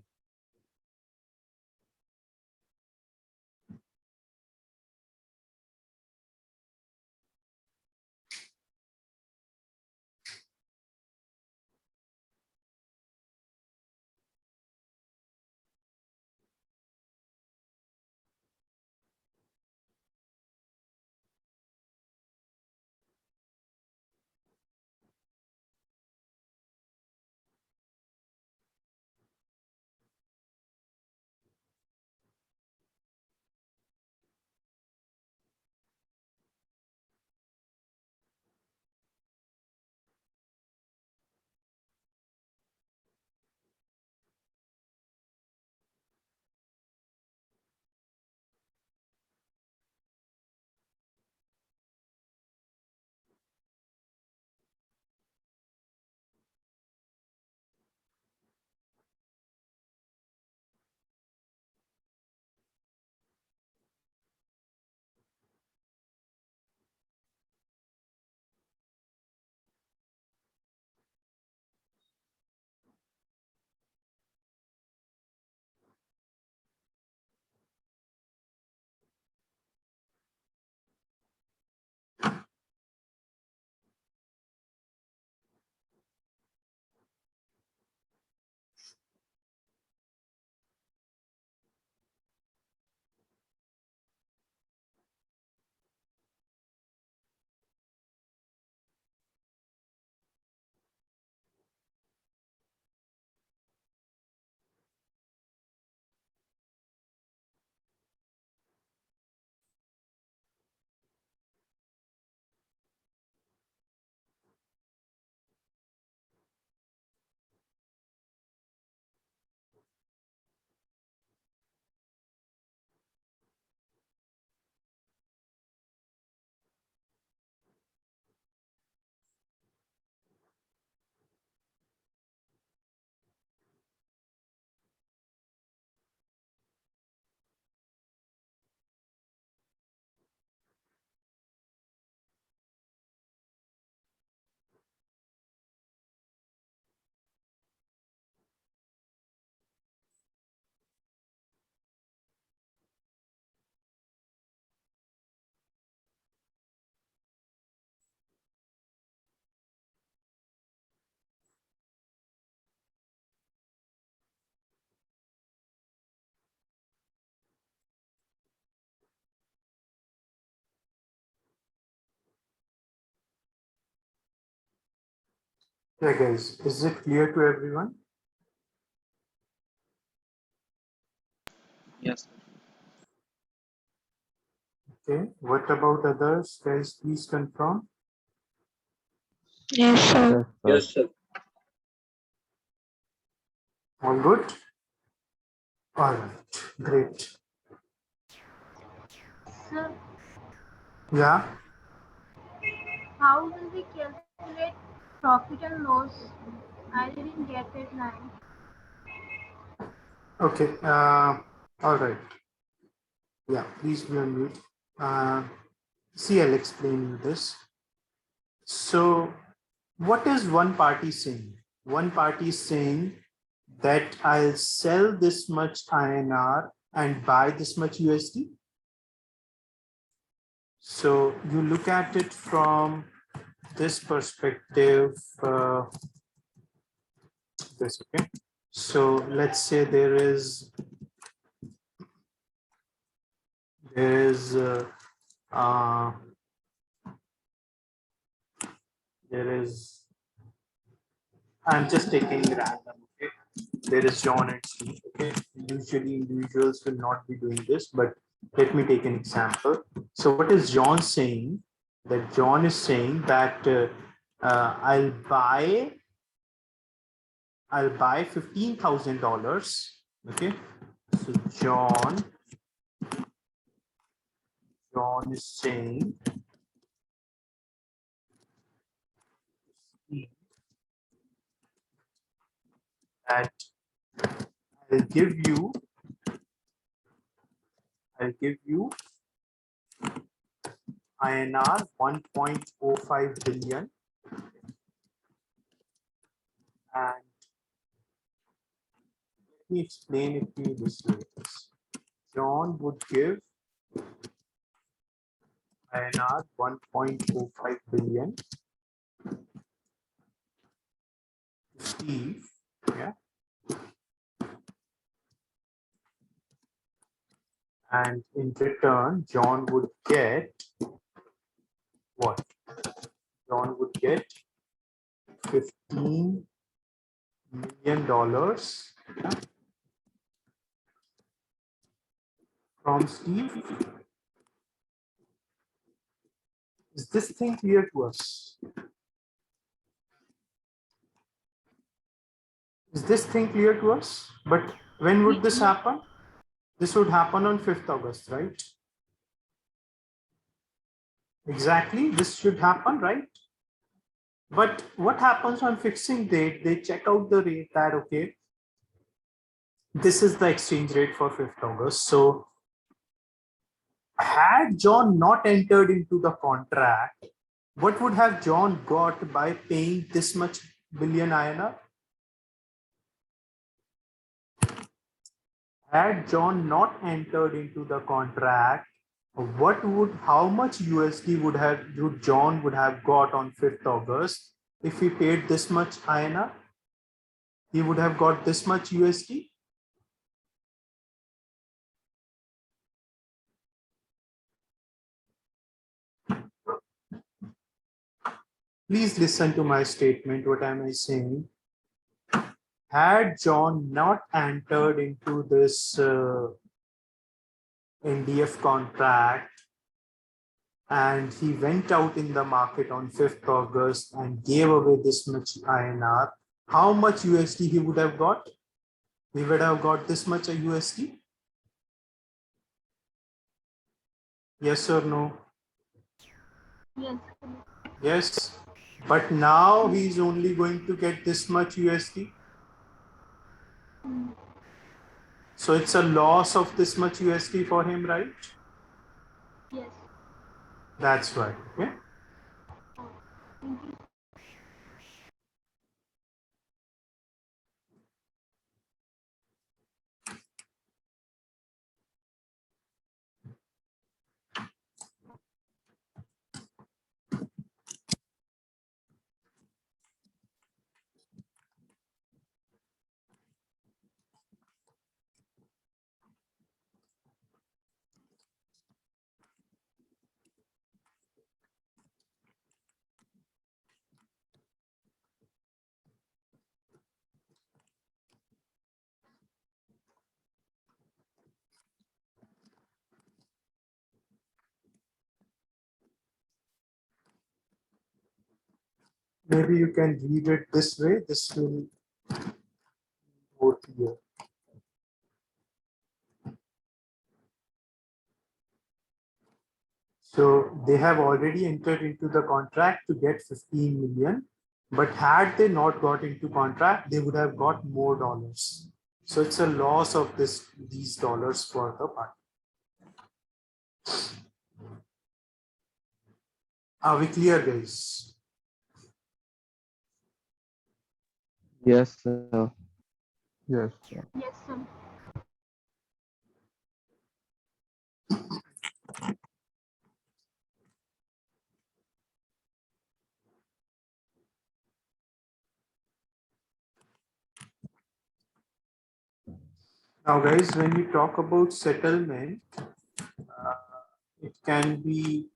A: Yeah, guys, is it clear to everyone?
B: Yes.
A: Okay. What about others? Guys, please confirm.
E: Yes, sir.
I: Yes, sir.
A: All good? All right. Great.
H: Sir,
A: Yeah.
H: how will we calculate profit and loss? I didn't get it now.
A: Okay. All right. Yeah, please be on mute. See, I'll explain you this. So, what is one party saying? One party is saying that I'll sell this much INR and buy this much USD. So, you look at it from this perspective. This, okay. So, let's say there is uh, there is I'm just taking random, okay? There is John and Steve, okay? Usually individuals will not be doing this, but let me take an example. So what is John saying? That John is saying that I'll buy $15,000, okay? So John is saying that I'll give you INR 1.05 billion, and let me explain it to you this way. John would give INR 1.05 billion to Steve, yeah, and in return, John would get what? John would get $15 million, yeah, from Steve. Is this thing clear to us? Is this thing clear to us? But when would this happen? This would happen on 5th August, right? Exactly, this should happen, right? But what happens on fixing date? They check out the rate that, okay, this is the exchange rate for 5th August. So had John not entered into the contract, what would have John got by paying this much billion INR? Had John not entered into the contract, how much USD would John would have got on 5th August if he paid this much INR? He would have got this much USD. Please listen to my statement. What am I saying? Had John not entered into this NDF contract and he went out in the market on 5th August and gave away this much INR, how much USD he would have got? He would have got this much USD? Yes or no?
H: Yes.
A: Yes. But now he's only going to get this much USD. So it's a loss of this much USD for him, right?
H: Yes.
A: That's right. Okay.
H: Thank you.
A: Maybe you can read it this way. This will more clear. So they have already entered into the contract to get 15 million, but had they not got into contract, they would have got more dollars. So it's a loss of these dollars for the party. Are we clear, guys?
G: Yes, sir.
C: Yes.
H: Yes, sir.
A: Now, guys, when we talk about settlement, it can be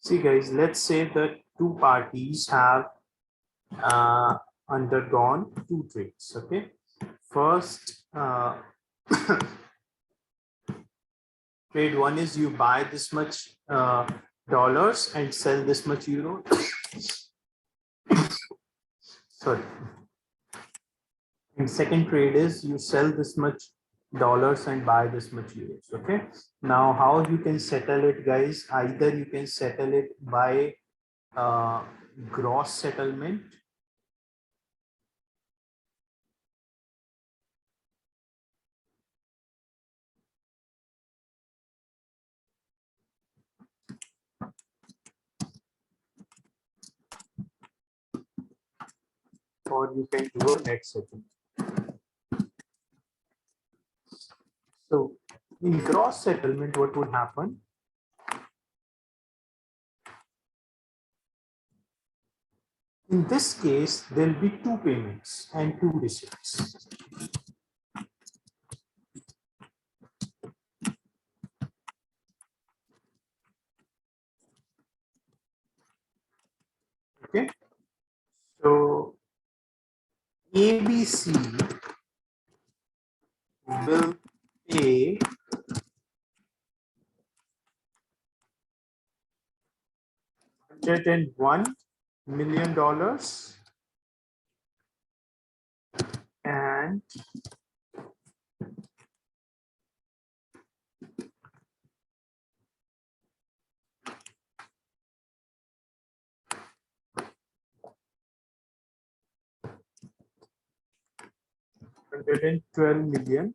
A: see, guys, let's say that two parties have undergone two trades. Okay, first trade one is you buy this much dollars and sell this much euro. Sorry. And second trade is you sell this much dollars and buy this much euros. Okay. Now, how you can settle it, guys? Either you can settle it by gross settlement, or you can do a net settlement. So in gross settlement, what would happen? In this case, there'll be two payments and two receipts. Okay. So ABC will pay $101 million and $112 million